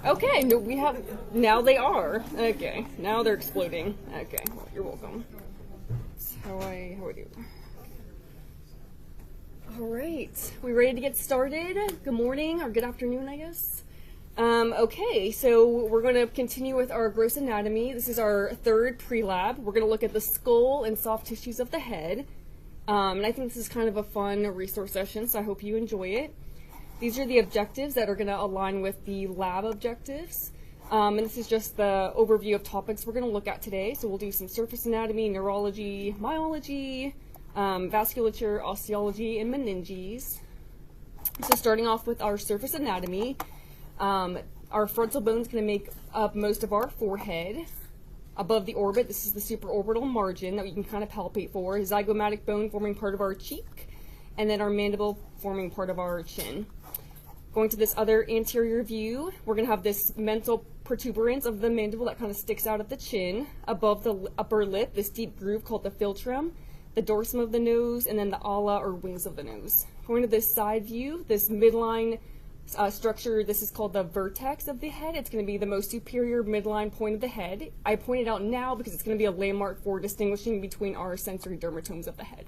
Okay, no, we have, now they are. Okay, now they're exploding. Okay, well, you're welcome. That's how I do. All right, we ready to get started? Good morning, or good afternoon, I guess. Okay, so we're going to continue with our gross anatomy. This is our third pre-lab. We're going to look at the skull and soft tissues of the head. And I think this is kind of a fun resource session, so I hope you enjoy it. These are the objectives that are going to align with the lab objectives. And this is just the overview of topics we're going to look at today. So we'll do some surface anatomy, neurology, myology, vasculature, osteology, and meninges. So starting off with our surface anatomy, our frontal bone is going to make up most of our forehead. Above the orbit, this is the supraorbital margin that we can kind of palpate for. Zygomatic bone forming part of our cheek, and then our mandible forming part of our chin. Going to this other anterior view, we're going to have this mental protuberance of the mandible that kind of sticks out at the chin. Above the upper lip, this deep groove called the philtrum, the dorsum of the nose, and then the ala or wings of the nose. Going to this side view, this midline structure, this is called the vertex of the head. It's going to be the most superior midline point of the head. I point it out now because it's going to be a landmark for distinguishing between our sensory dermatomes of the head.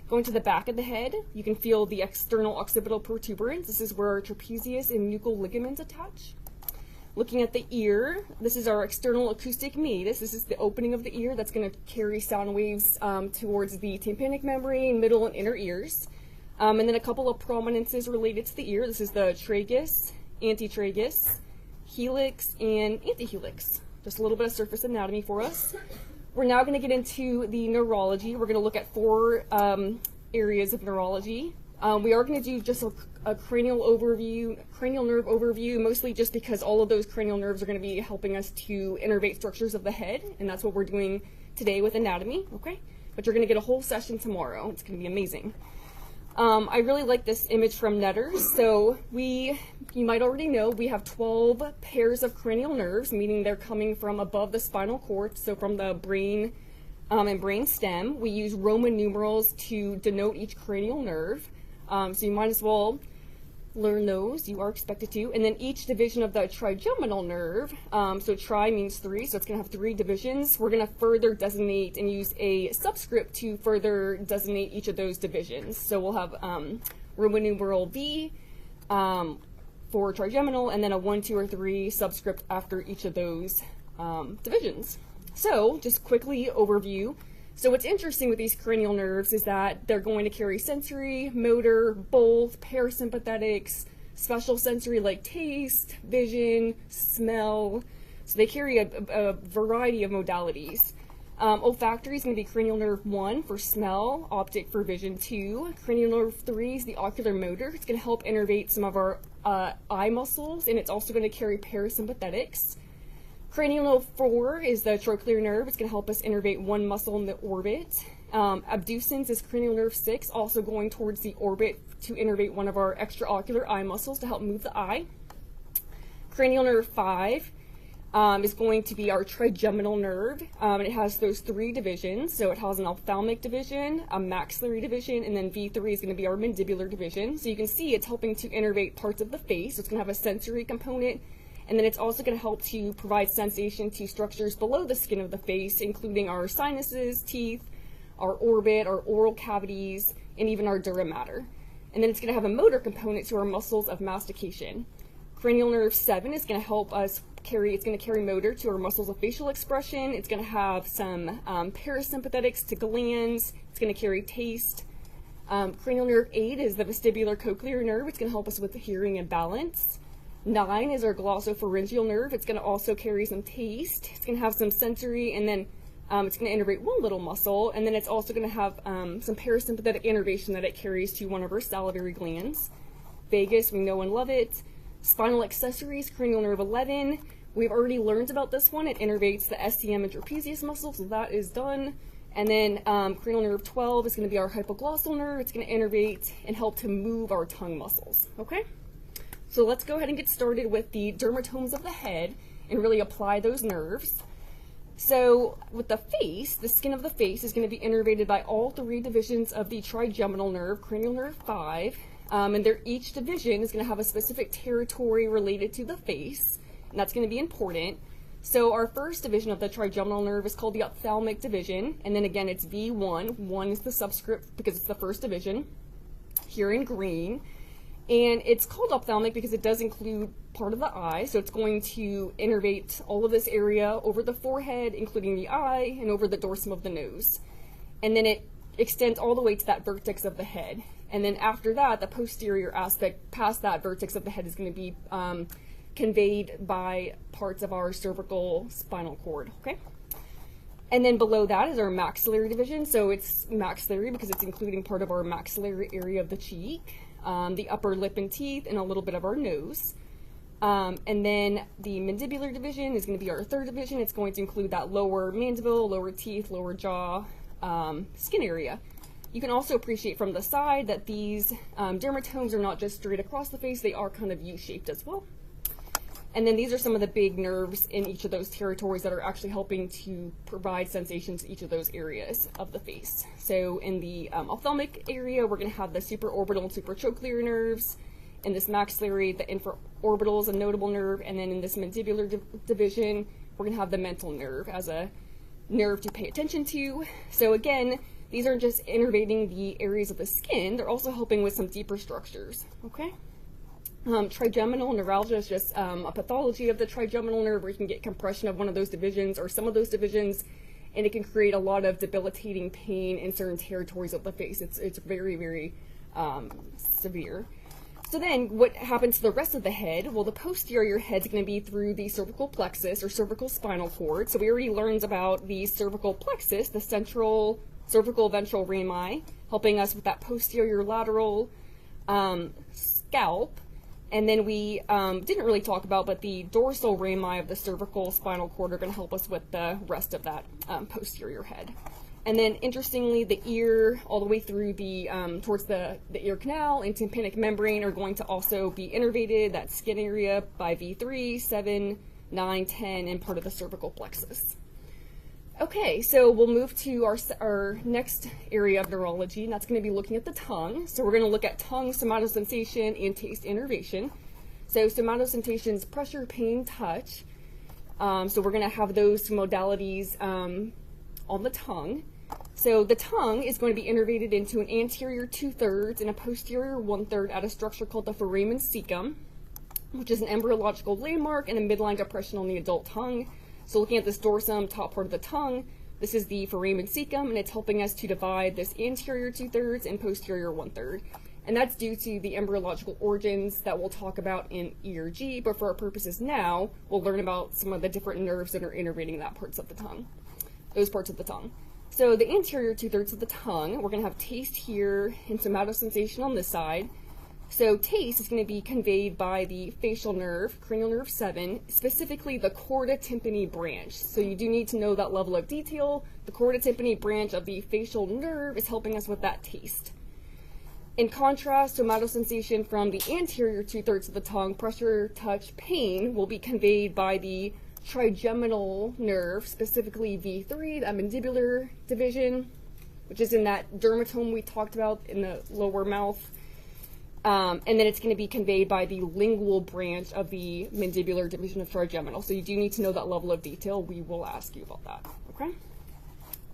Going to the back of the head, you can feel the external occipital protuberance. This is where our trapezius and nuchal ligaments attach. Looking at the ear, this is our external acoustic meatus. This is the opening of the ear that's going to carry sound waves towards the tympanic membrane, middle and inner ears. And then a couple of prominences related to the ear. This is the tragus, antitragus, helix, and antihelix. Just a little bit of surface anatomy for us. We're now going to get into the neurology. We're going to look at four areas of neurology. We are going to do just a cranial nerve overview, mostly just because all of those cranial nerves are going to be helping us to innervate structures of the head, and that's what we're doing today with anatomy, okay? But you're going to get a whole session tomorrow. It's going to be amazing. I really like this image from Netters. So you might already know, we have 12 pairs of cranial nerves, meaning they're coming from above the spinal cord, so from the brain and brain stem. We use Roman numerals to denote each cranial nerve. So you might as well learn those. You are expected to. And then each division of the trigeminal nerve, so tri means three, so it's going to have three divisions. We're going to further designate and use a subscript to further designate each of those divisions. So we'll have Roman numeral V for trigeminal, and then a 1, 2, or 3 subscript after each of those divisions. So just quickly overview. So what's interesting with these cranial nerves is that they're going to carry sensory, motor, both, parasympathetics, special sensory like taste, vision, smell. So they carry a variety of modalities. Olfactory is going to be cranial nerve 1 for smell, optic for vision 2. Cranial nerve 3 is the ocular motor. It's going to help innervate some of our eye muscles, and it's also going to carry parasympathetics. Cranial nerve 4 is the trochlear nerve. It's going to help us innervate one muscle in the orbit. Abducens is cranial nerve 6, also going towards the orbit to innervate one of our extraocular eye muscles to help move the eye. Cranial nerve 5 is going to be our trigeminal nerve. It has those 3 divisions. So it has an ophthalmic division, a maxillary division, and then V3 is going to be our mandibular division. So you can see it's helping to innervate parts of the face. So it's going to have a sensory component. And then it's also going to help to provide sensation to structures below the skin of the face, including our sinuses, teeth, our orbit, our oral cavities, and even our dura mater. And then it's going to have a motor component to our muscles of mastication. Cranial nerve 7 is going to help us it's going to carry motor to our muscles of facial expression. It's going to have some parasympathetics to glands. It's going to carry taste. Cranial nerve 8 is the vestibular cochlear nerve. It's going to help us with hearing and balance. 9 is our glossopharyngeal nerve. It's going to also carry some taste. It's going to have some sensory, and then it's going to innervate one little muscle, and then it's also going to have some parasympathetic innervation that it carries to one of our salivary glands. Vagus, we know and love it. Spinal accessories, cranial nerve 11. We've already learned about this one. It innervates the SCM and trapezius muscles, so that is done. And then cranial nerve 12 is going to be our hypoglossal nerve. It's going to innervate and help to move our tongue muscles, okay? So let's go ahead and get started with the dermatomes of the head and really apply those nerves. So with the face, the skin of the face is going to be innervated by all 3 divisions of the trigeminal nerve, cranial nerve 5. And each division is going to have a specific territory related to the face, and that's going to be important. So our first division of the trigeminal nerve is called the ophthalmic division, and then again it's V1. 1 is the subscript because it's the first division, here in green. And it's called ophthalmic because it does include part of the eye, so it's going to innervate all of this area over the forehead, including the eye, and over the dorsum of the nose. And then it extends all the way to that vertex of the head. And then after that, the posterior aspect past that vertex of the head is going to be conveyed by parts of our cervical spinal cord, okay? And then below that is our maxillary division. So it's maxillary because it's including part of our maxillary area of the cheek, the upper lip and teeth, and a little bit of our nose. And then the mandibular division is going to be our third division. It's going to include that lower mandible, lower teeth, lower jaw, skin area. You can also appreciate from the side that these dermatomes are not just straight across the face, they are kind of U-shaped as well. And then these are some of the big nerves in each of those territories that are actually helping to provide sensations to each of those areas of the face. So in the ophthalmic area, we're going to have the supraorbital and supratrochlear nerves. In this maxillary, the infraorbital is a notable nerve. And then in this mandibular division, we're going to have the mental nerve as a nerve to pay attention to. So again, these aren't just innervating the areas of the skin, they're also helping with some deeper structures, okay? Trigeminal neuralgia is just a pathology of the trigeminal nerve where you can get compression of one of those divisions or some of those divisions, and it can create a lot of debilitating pain in certain territories of the face. It's very, very severe. So then what happens to the rest of the head? Well, the posterior head's going to be through the cervical plexus or cervical spinal cord. So we already learned about the cervical plexus, the central cervical ventral rami, helping us with that posterior lateral scalp. And then we didn't really talk about, but the dorsal rami of the cervical spinal cord are going to help us with the rest of that posterior head. And then interestingly, the ear all the way through the towards the ear canal and tympanic membrane are going to also be innervated, that skin area, by V3, 7, 9, 10, and part of the cervical plexus. Okay, so we'll move to our next area of neurology, and that's going to be looking at the tongue. So we're going to look at tongue somatosensation and taste innervation. So somatosensation is pressure, pain, touch. So we're going to have those modalities on the tongue. So the tongue is going to be innervated into an anterior 2/3 and a posterior 1/3 at a structure called the foramen cecum, which is an embryological landmark and a midline depression on the adult tongue. So looking at this dorsum, top part of the tongue, this is the foramen cecum, and it's helping us to divide this anterior 2/3 and posterior 1/3. And that's due to the embryological origins that we'll talk about in ERG, but for our purposes now, we'll learn about some of the different nerves that are innervating those parts of the tongue. So the anterior 2/3 of the tongue, we're going to have taste here and somatosensation on this side. So taste is going to be conveyed by the facial nerve, cranial nerve 7, specifically the chorda tympani branch. So you do need to know that level of detail. The chorda tympani branch of the facial nerve is helping us with that taste. In contrast, somatosensation from the anterior 2/3 of the tongue, pressure, touch, pain, will be conveyed by the trigeminal nerve, specifically V3, that mandibular division, which is in that dermatome we talked about in the lower mouth. And then it's going to be conveyed by the lingual branch of the mandibular division of trigeminal. So you do need to know that level of detail. We will ask you about that, okay?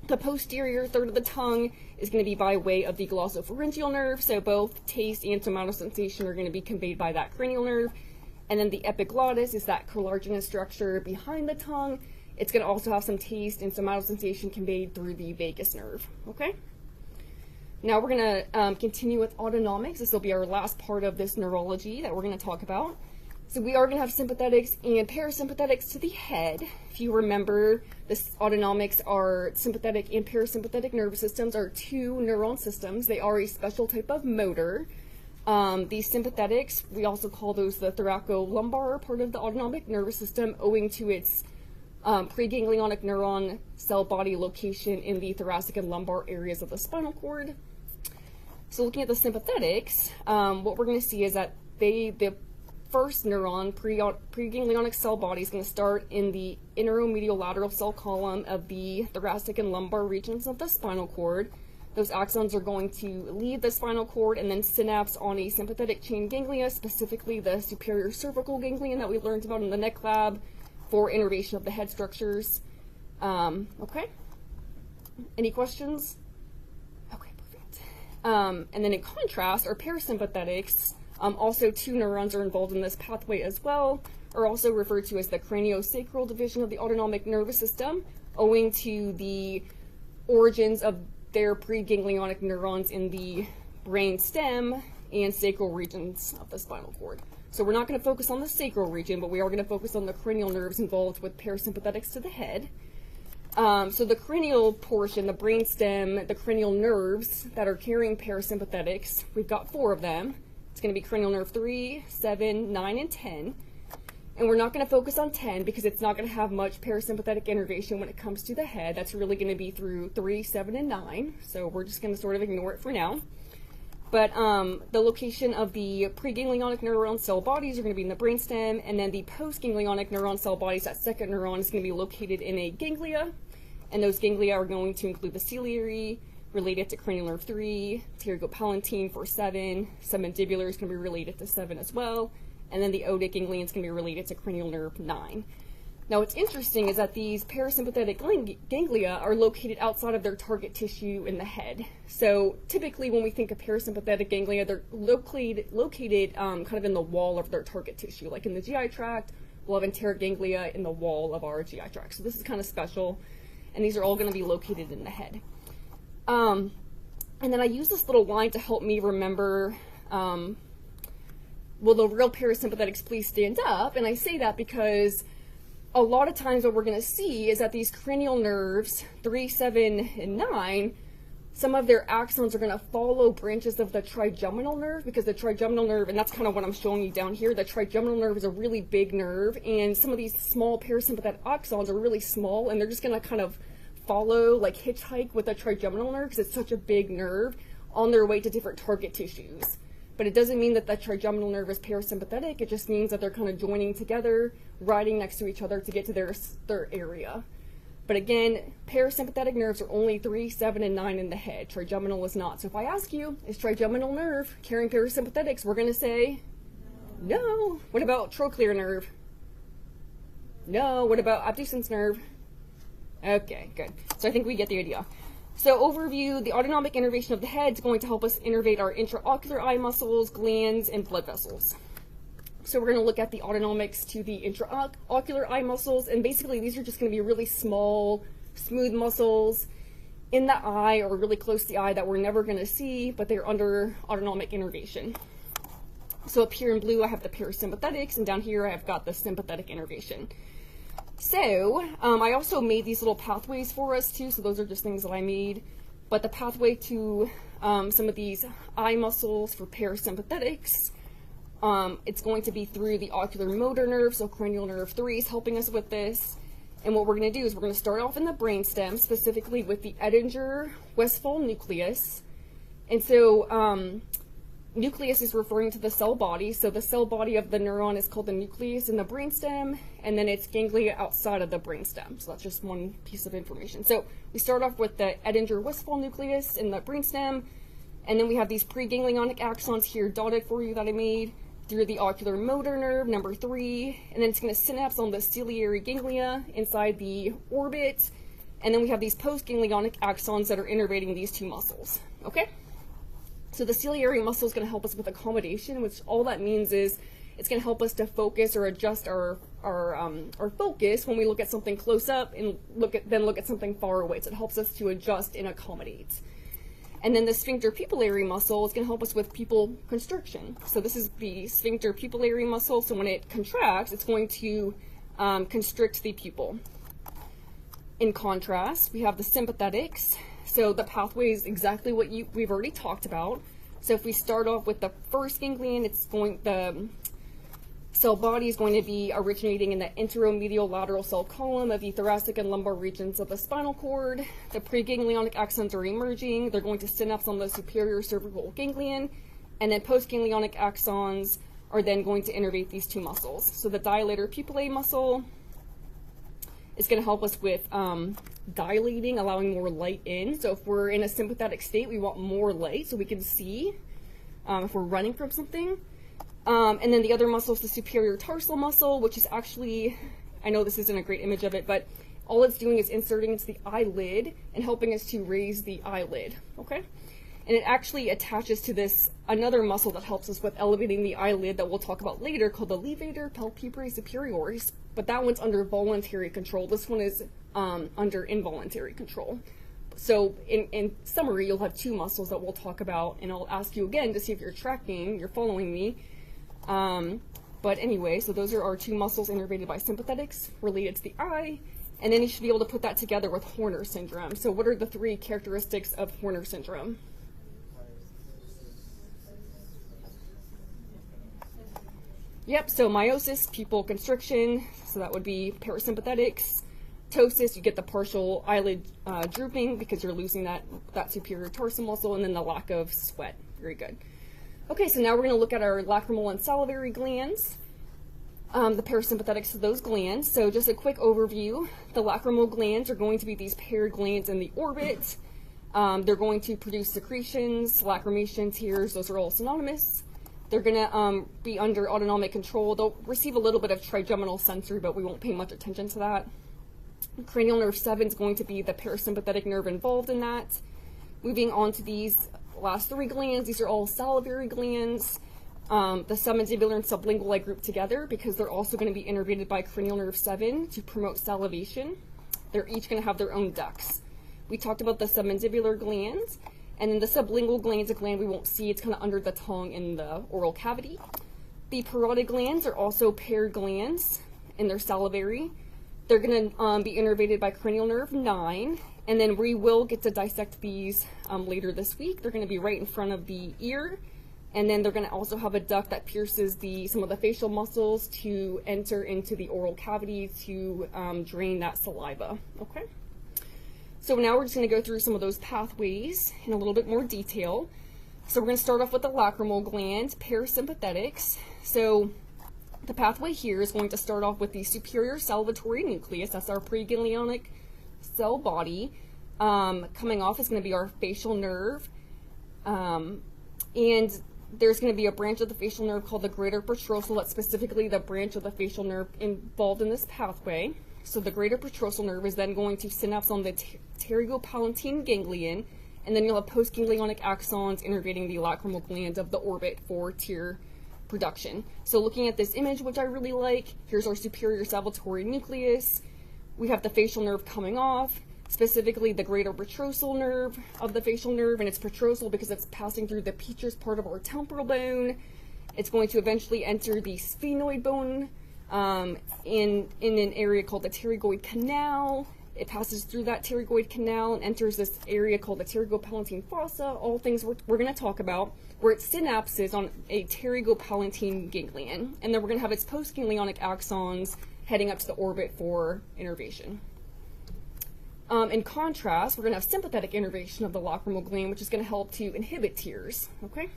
The posterior third of the tongue is going to be by way of the glossopharyngeal nerve. So both taste and somatosensation are going to be conveyed by that cranial nerve. And then the epiglottis is that cartilaginous structure behind the tongue. It's going to also have some taste and somatosensation conveyed through the vagus nerve, okay? Now we're going to continue with autonomics. This will be our last part of this neurology that we're going to talk about. So we are going to have sympathetics and parasympathetics to the head. If you remember, this autonomics are sympathetic and parasympathetic nervous systems are two neuron systems. They are a special type of motor. These sympathetics, we also call those the thoracolumbar part of the autonomic nervous system, owing to its preganglionic neuron cell body location in the thoracic and lumbar areas of the spinal cord. So looking at the sympathetics, what we're going to see is that the first neuron, preganglionic cell body, is going to start in the intermediolateral cell column of the thoracic and lumbar regions of the spinal cord. Those axons are going to leave the spinal cord and then synapse on a sympathetic chain ganglia, specifically the superior cervical ganglion that we learned about in the neck lab for innervation of the head structures. Okay? Any questions? Okay, perfect. And then in contrast, our parasympathetics, also 2 neurons are involved in this pathway as well, are also referred to as the craniosacral division of the autonomic nervous system, owing to the origins of their preganglionic neurons in the brain stem and sacral regions of the spinal cord. So we're not going to focus on the sacral region, but we are going to focus on the cranial nerves involved with parasympathetics to the head. So the cranial portion, the brain stem, the cranial nerves that are carrying parasympathetics, we've got 4 of them. It's going to be cranial nerve 3, 7, 9, and 10. And we're not going to focus on 10 because it's not going to have much parasympathetic innervation when it comes to the head. That's really going to be through 3, 7, and 9. So we're just going to sort of ignore it for now. But the location of the preganglionic neuron cell bodies are going to be in the brainstem, and then the postganglionic neuron cell bodies, that second neuron, is going to be located in a ganglia. And those ganglia are going to include the ciliary, related to cranial nerve 3, pterygopalatine for 7, submandibular is going to be related to 7 as well, and then the otic ganglion is going to be related to cranial nerve 9. Now what's interesting is that these parasympathetic ganglia are located outside of their target tissue in the head. So typically when we think of parasympathetic ganglia, they're located kind of in the wall of their target tissue, like in the GI tract. We'll have enteric ganglia in the wall of our GI tract. So this is kind of special, and these are all going to be located in the head. And then I use this little line to help me remember, will the real parasympathetics please stand up? And I say that because a lot of times what we're going to see is that these cranial nerves, 3, 7, and 9, some of their axons are going to follow branches of the trigeminal nerve, because the trigeminal nerve, and that's kind of what I'm showing you down here, the trigeminal nerve is a really big nerve, and some of these small parasympathetic axons are really small, and they're just going to kind of follow, like hitchhike with the trigeminal nerve, because it's such a big nerve, on their way to different target tissues. But it doesn't mean that the trigeminal nerve is parasympathetic, it just means that they're kind of joining together, riding next to each other to get to their area. But again, parasympathetic nerves are only 3, 7, and 9 in the head. Trigeminal is not. So if I ask you, is trigeminal nerve carrying parasympathetics, we're going to say no. What about trochlear nerve? No. What about abducens nerve? Okay, good. So I think we get the idea. So overview, the autonomic innervation of the head is going to help us innervate our intraocular eye muscles, glands, and blood vessels. So we're going to look at the autonomics to the intraocular eye muscles, and basically these are just going to be really small, smooth muscles in the eye or really close to the eye that we're never going to see, but they're under autonomic innervation. So up here in blue I have the parasympathetics, and down here I've got the sympathetic innervation. So I also made these little pathways for us too, so those are just things that I made. But the pathway to some of these eye muscles for parasympathetics, it's going to be through the ocular motor nerve, so cranial nerve 3 is helping us with this. And what we're going to do is we're going to start off in the brainstem, specifically with the Edinger-Westphal nucleus. And so nucleus is referring to the cell body, so the cell body of the neuron is called the nucleus in the brainstem, and then it's ganglia outside of the brainstem. So that's just one piece of information. So we start off with the Edinger-Westphal nucleus in the brainstem, and then we have these preganglionic axons here dotted for you that I made through the ocular motor nerve, number 3, and then it's going to synapse on the ciliary ganglia inside the orbit, and then we have these postganglionic axons that are innervating these 2 muscles. Okay? So the ciliary muscle is going to help us with accommodation, which all that means is it's going to help us to focus or adjust our focus when we look at something close up and then look at something far away. So it helps us to adjust and accommodate. And then the sphincter pupillary muscle is going to help us with pupil constriction. So this is the sphincter pupillary muscle. So when it contracts, it's going to constrict the pupil. In contrast, we have the sympathetics. So the pathway is exactly what we've already talked about. So if we start off with the first ganglion, the cell body is going to be originating in the anteromedial lateral cell column of the thoracic and lumbar regions of the spinal cord. The preganglionic axons are emerging. They're going to synapse on the superior cervical ganglion, and then postganglionic axons are then going to innervate these 2 muscles. So the dilator pupillae muscle It's going to help us with dilating, allowing more light in. So if we're in a sympathetic state, we want more light so we can see if we're running from something. And then the other muscle is the superior tarsal muscle, which is actually, I know this isn't a great image of it, but all it's doing is inserting into the eyelid and helping us to raise the eyelid, okay? And it actually attaches to this another muscle that helps us with elevating the eyelid that we'll talk about later, called the levator palpebrae superioris, but that one's under voluntary control. This one is under involuntary control. So in summary, you'll have two muscles that we'll talk about, and I'll ask you again to see if you're tracking, you're following me. But anyway, so those are our two muscles innervated by sympathetics related to the eye, and then you should be able to put that together with Horner syndrome. So what are the three characteristics of Horner syndrome? Yep, so meiosis, pupil constriction, so that would be parasympathetics. Ptosis, you get the partial eyelid drooping because you're losing that superior tarsal muscle, and then the lack of sweat. Very good. Okay, so now we're going to look at our lacrimal and salivary glands, the parasympathetics of those glands. So just a quick overview. The lacrimal glands are going to be these paired glands in the orbit. They're going to produce secretions, lacrimations, tears, those are all synonymous. They're going to be under autonomic control. They'll receive a little bit of trigeminal sensory, but we won't pay much attention to that. Cranial nerve 7 is going to be the parasympathetic nerve involved in that. Moving on to these last three glands, these are all salivary glands. The submandibular and sublingual I group together because they're also going to be innervated by cranial nerve 7 to promote salivation. They're each going to have their own ducts. We talked about the submandibular glands, and then the sublingual gland is a gland we won't see. It's kind of under the tongue in the oral cavity. The parotid glands are also paired glands, and they're salivary. They're going to be innervated by cranial nerve 9, and then we will get to dissect these later this week. They're going to be right in front of the ear, and then they're going to also have a duct that pierces some of the facial muscles to enter into the oral cavity to drain that saliva, okay? So now we're just going to go through some of those pathways in a little bit more detail. So we're going to start off with the lacrimal gland, parasympathetics. So the pathway here is going to start off with the superior salivatory nucleus. That's our preganglionic cell body. Coming off is going to be our facial nerve. And there's going to be a branch of the facial nerve called the greater petrosal. That's specifically the branch of the facial nerve involved in this pathway. So the greater petrosal nerve is then going to synapse on the pterygopalatine ganglion, and then you'll have postganglionic axons innervating the lacrimal gland of the orbit for tear production. So looking at this image, which I really like, here's our superior salivatory nucleus. We have the facial nerve coming off, specifically the greater petrosal nerve of the facial nerve, and it's petrosal because it's passing through the petrous part of our temporal bone. It's going to eventually enter the sphenoid bone in an area called the pterygoid canal. It passes through that pterygoid canal and enters this area called the pterygopalatine fossa, all things we're going to talk about, where it synapses on a pterygopalatine ganglion, and then we're going to have its postganglionic axons heading up to the orbit for innervation. In contrast, we're going to have sympathetic innervation of the lacrimal gland, which is going to help to inhibit tears, okay?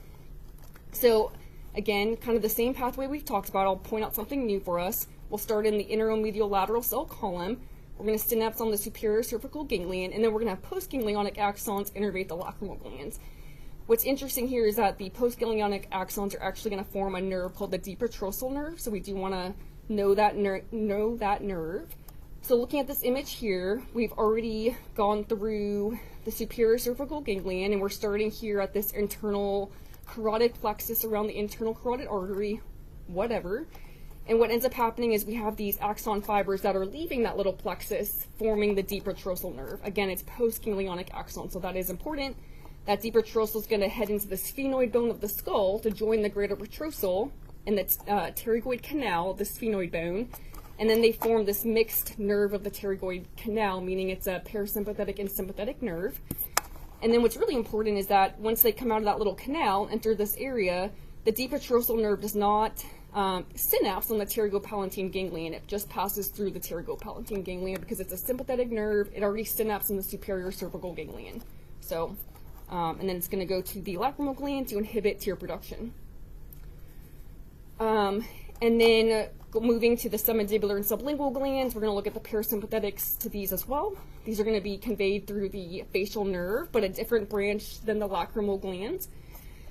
So again, kind of the same pathway we've talked about. I'll point out something new for us. We'll start in the interomedial lateral cell column. We're going to synapse on the superior cervical ganglion, and then we're going to have postganglionic axons innervate the lacrimal glands. What's interesting here is that the postganglionic axons are actually going to form a nerve called the deep petrosal nerve, so we do want to know that nerve. So looking at this image here, we've already gone through the superior cervical ganglion, and we're starting here at this internal carotid plexus around the internal carotid artery, whatever. And what ends up happening is we have these axon fibers that are leaving that little plexus, forming the deep petrosal nerve. Again, it's postganglionic axon, so that is important. That deep petrosal is going to head into the sphenoid bone of the skull to join the greater petrosal and the pterygoid canal of the sphenoid bone. And then they form this mixed nerve of the pterygoid canal, meaning it's a parasympathetic and sympathetic nerve. And then what's really important is that once they come out of that little canal, enter this area, the deep petrosal nerve does not synapse on the pterygopalatine ganglion. It just passes through the pterygopalatine ganglion because it's a sympathetic nerve. It already synapses in the superior cervical ganglion. So, and then it's going to go to the lacrimal gland to inhibit tear production. And then moving to the submandibular and sublingual glands, we're going to look at the parasympathetics to these as well. These are going to be conveyed through the facial nerve, but a different branch than the lacrimal gland.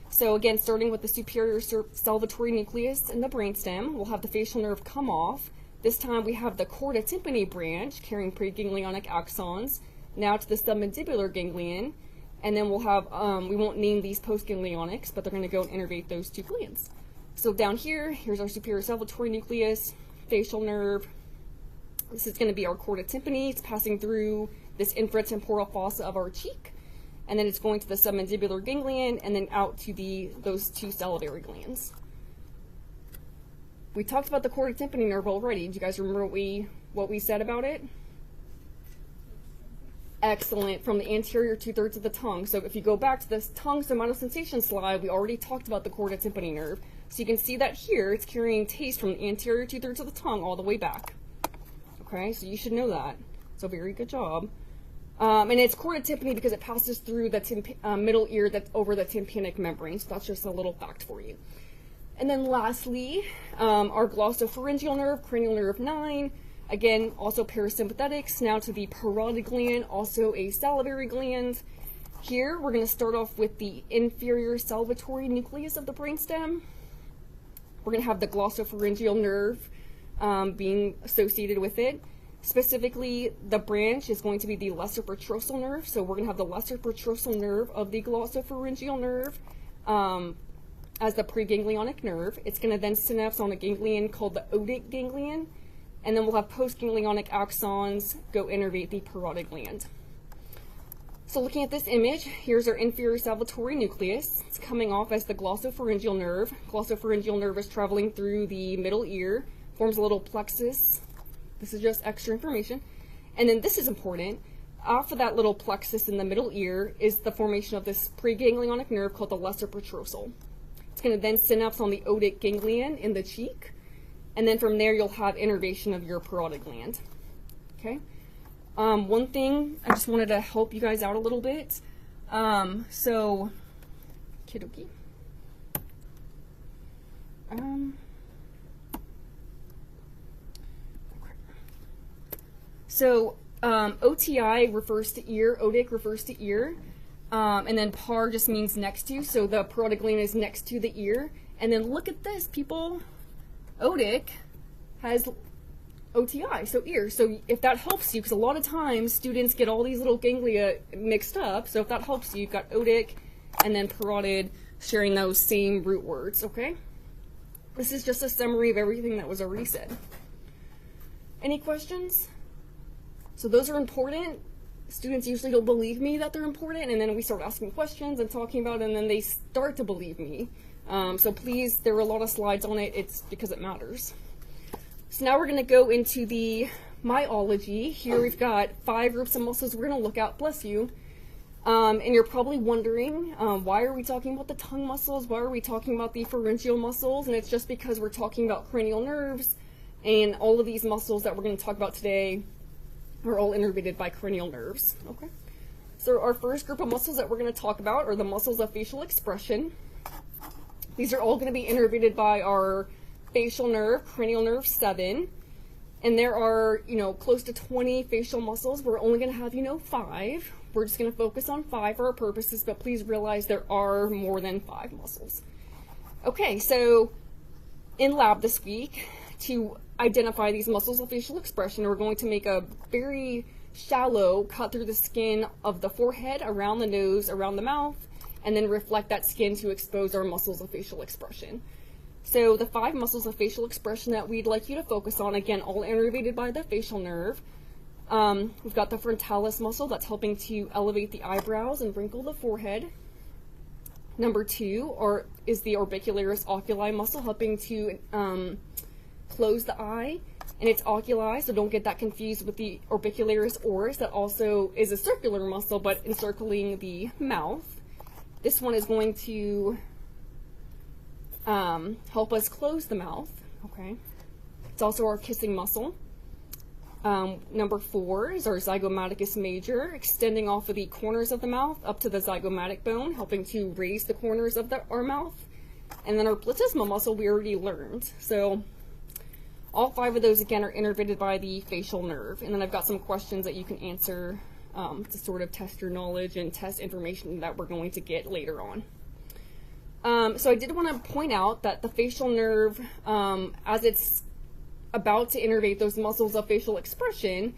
So again, starting with the superior salivatory nucleus in the brainstem, we'll have the facial nerve come off. This time we have the chorda tympani branch carrying preganglionic axons, now to the submandibular ganglion, and then we'll have, we won't name these postganglionics, but they're going to go and innervate those two glands. So down here, here's our superior salivatory nucleus, facial nerve. This is going to be our chorda tympani. It's passing through this infratemporal fossa of our cheek, and then it's going to the submandibular ganglion, and then out to those two salivary glands. We talked about the chorda tympani nerve already. Do you guys remember what we said about it? Excellent, from the anterior 2/3 of the tongue. So if you go back to this tongue somatosensation slide, we already talked about the chorda tympani nerve. So you can see that here, it's carrying taste from the anterior 2/3 of the tongue all the way back. Okay, so you should know that. So very good job. And it's chorda tympani because it passes through the middle ear that's over the tympanic membrane. So that's just a little fact for you. And then lastly, our glossopharyngeal nerve, cranial nerve 9. Again, also parasympathetics, now to the parotid gland, also a salivary gland. Here, we're going to start off with the inferior salivatory nucleus of the brainstem. We're going to have the glossopharyngeal nerve being associated with it. Specifically, the branch is going to be the lesser petrosal nerve, so we're going to have the lesser petrosal nerve of the glossopharyngeal nerve as the preganglionic nerve. It's going to then synapse on a ganglion called the otic ganglion, and then we'll have postganglionic axons go innervate the parotid gland. So looking at this image, here's our inferior salivatory nucleus. It's coming off as the glossopharyngeal nerve. Glossopharyngeal nerve is traveling through the middle ear, forms a little plexus. This is just extra information. And then this is important. Off of that little plexus in the middle ear is the formation of this preganglionic nerve called the lesser petrosal. It's going to then synapse on the otic ganglion in the cheek, and then from there you'll have innervation of your parotid gland. Okay. One thing, I just wanted to help you guys out a little bit. So, kiddoki. OTI refers to ear, otic refers to ear, and then par just means next to, so the parotid gland is next to the ear. And then look at this, people. Otic has OTI, so ear. So if that helps you, because a lot of times students get all these little ganglia mixed up, so if that helps you, you've got otic and then parotid sharing those same root words, okay? This is just a summary of everything that was already said. Any questions? So those are important. Students usually don't believe me that they're important, and then we start asking questions and talking about it, and then they start to believe me. So please, there are a lot of slides on it. It's because it matters. So now we're going to go into the myology. Here we've got 5 groups of muscles we're going to look at, bless you. And you're probably wondering, why are we talking about the tongue muscles? Why are we talking about the pharyngeal muscles? And it's just because we're talking about cranial nerves, and all of these muscles that we're going to talk about today are all innervated by cranial nerves. Okay. So our first group of muscles that we're going to talk about are the muscles of facial expression. These are all going to be innervated by our facial nerve, cranial nerve 7. And there are, close to 20 facial muscles. We're only going to have, 5. We're just going to focus on 5 for our purposes, but please realize there are more than 5 muscles. Okay, so in lab this week, to identify these muscles of facial expression, we're going to make a very shallow cut through the skin of the forehead, around the nose, around the mouth, and then reflect that skin to expose our muscles of facial expression. So the 5 muscles of facial expression that we'd like you to focus on, again, all innervated by the facial nerve. We've got the frontalis muscle that's helping to elevate the eyebrows and wrinkle the forehead. Number 2 is the orbicularis oculi muscle, helping to close the eye, and it's oculi, so don't get that confused with the orbicularis oris, that also is a circular muscle, but encircling the mouth. This one is going to help us close the mouth, okay? It's also our kissing muscle. Number 4 is our zygomaticus major, extending off of the corners of the mouth up to the zygomatic bone, helping to raise the corners of our mouth. And then our platysma muscle we already learned. So All 5 of those, again, are innervated by the facial nerve. And then I've got some questions that you can answer to sort of test your knowledge and test information that we're going to get later on. So I did want to point out that the facial nerve, as it's about to innervate those muscles of facial expression,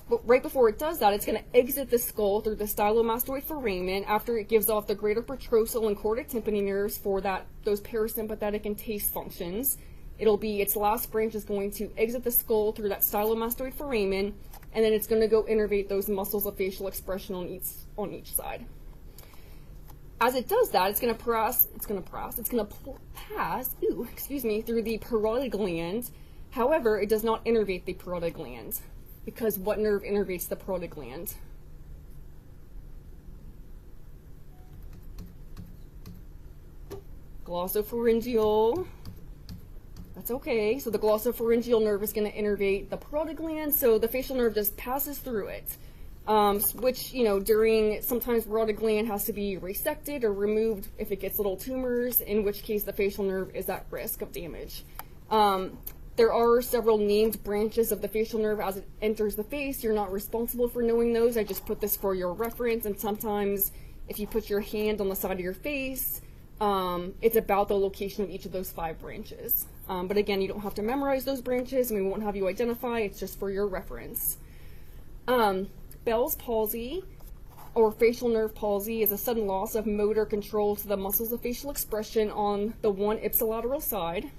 but right before it does that, it's going to exit the skull through the stylomastoid foramen after it gives off the greater petrosal and chordae tympani nerves for those parasympathetic and taste functions. Its last branch is going to exit the skull through that stylomastoid foramen, and then it's going to go innervate those muscles of facial expression on each side. As it does that, it's going to pass through the parotid gland. However, it does not innervate the parotid gland, because what nerve innervates the parotid gland? Glossopharyngeal. That's okay. So the glossopharyngeal nerve is going to innervate the parotid gland, so the facial nerve just passes through it. Which, sometimes parotid gland has to be resected or removed if it gets little tumors, in which case the facial nerve is at risk of damage. There are several named branches of the facial nerve as it enters the face. You're not responsible for knowing those. I just put this for your reference, and sometimes if you put your hand on the side of your face, it's about the location of each of those 5 branches. But again, you don't have to memorize those branches, and we won't have you identify. It's just for your reference. Bell's palsy, or facial nerve palsy, is a sudden loss of motor control to the muscles of facial expression on the one ipsilateral side.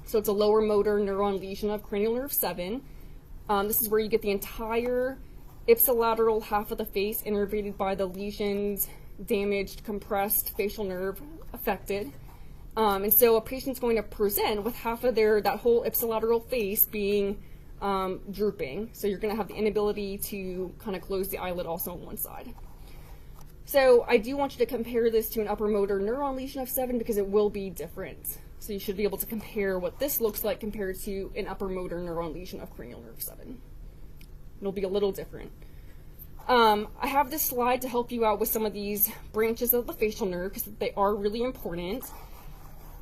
So it's a lower motor neuron lesion of cranial nerve 7. This is where you get the entire ipsilateral half of the face innervated by the lesion's damaged, compressed facial nerve affected. And so a patient's going to present with half of that whole ipsilateral face being drooping. So you're going to have the inability to kind of close the eyelid also on one side. So I do want you to compare this to an upper motor neuron lesion of 7 because it will be different. So you should be able to compare what this looks like compared to an upper motor neuron lesion of cranial nerve 7. It'll be a little different. I have this slide to help you out with some of these branches of the facial nerve because they are really important.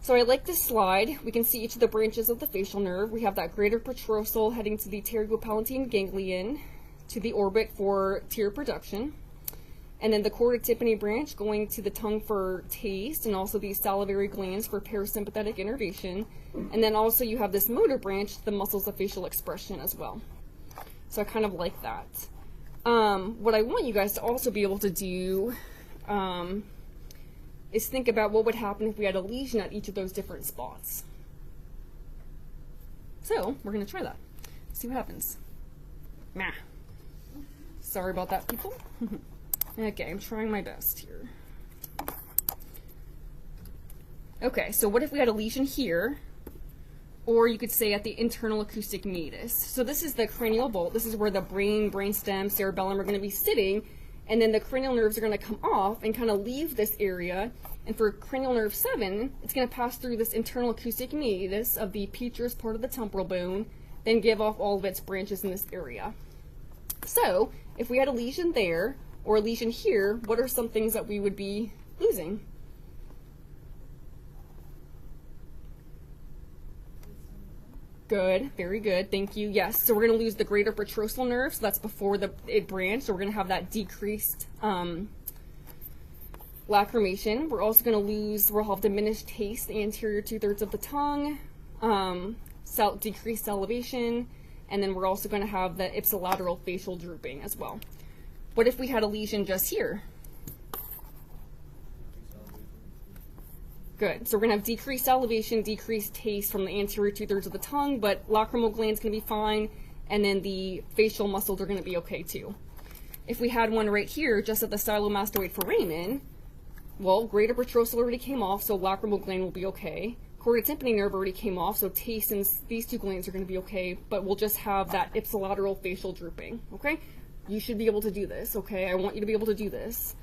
So I like this slide. We can see each of the branches of the facial nerve. We have that greater petrosal heading to the pterygopalatine ganglion, to the orbit for tear production. And then the chordae tympani branch going to the tongue for taste, and also these salivary glands for parasympathetic innervation. And then also you have this motor branch, the muscles of facial expression as well. So I kind of like that. What I want you guys to also be able to do is think about what would happen if we had a lesion at each of those different spots. So we're going to try that. See what happens. Nah. Sorry about that, people. Okay, I'm trying my best here. Okay, so what if we had a lesion here, or you could say at the internal acoustic meatus. So this is the cranial bolt. This is where the brain, brainstem, cerebellum are going to be sitting, and then the cranial nerves are going to come off and kind of leave this area. And for cranial nerve 7, it's going to pass through this internal acoustic meatus of the petrous part of the temporal bone, then give off all of its branches in this area. So if we had a lesion there, or a lesion here, what are some things that we would be losing? Good, very good, thank you. Yes, so we're going to lose the greater petrosal nerve, so that's before it branched, so we're going to have that decreased lacrimation. We're also going to we'll have diminished taste, the anterior 2/3 of the tongue, decreased salivation, and then we're also going to have the ipsilateral facial drooping as well. What if we had a lesion just here? Good. So we're going to have decreased salivation, decreased taste from the anterior 2/3 of the tongue, but lacrimal gland's going to be fine, and then the facial muscles are going to be okay too. If we had one right here, just at the stylomastoid foramen, well, greater petrosal already came off, so lacrimal gland will be okay. Chordae tympani nerve already came off, so taste and these 2 glands are going to be okay, but we'll just have that ipsilateral facial drooping, okay? You should be able to do this, okay? I want you to be able to do this.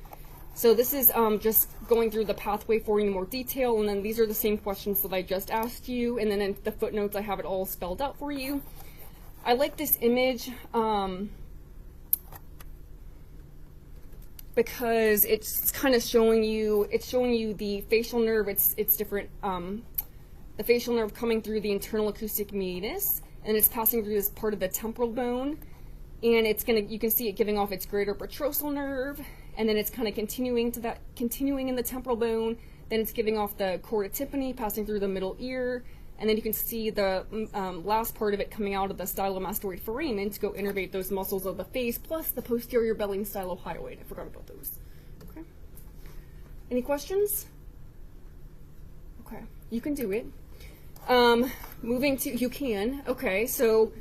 So this is just going through the pathway for you in more detail, and then these are the same questions that I just asked you, and then in the footnotes I have it all spelled out for you. I like this image because it's kind of showing you the facial nerve, it's different, the facial nerve coming through the internal acoustic meatus, and it's passing through this part of the temporal bone, and it's gonna, you can see it giving off its greater petrosal nerve, and then it's kind of continuing in the temporal bone, then it's giving off the chorda tympani, passing through the middle ear, and then you can see the last part of it coming out of the stylomastoid foramen to go innervate those muscles of the face, plus the posterior belly and stylohyoid. I forgot about those. Okay. Any questions? Okay, you can do it. Moving to, you can. Okay, so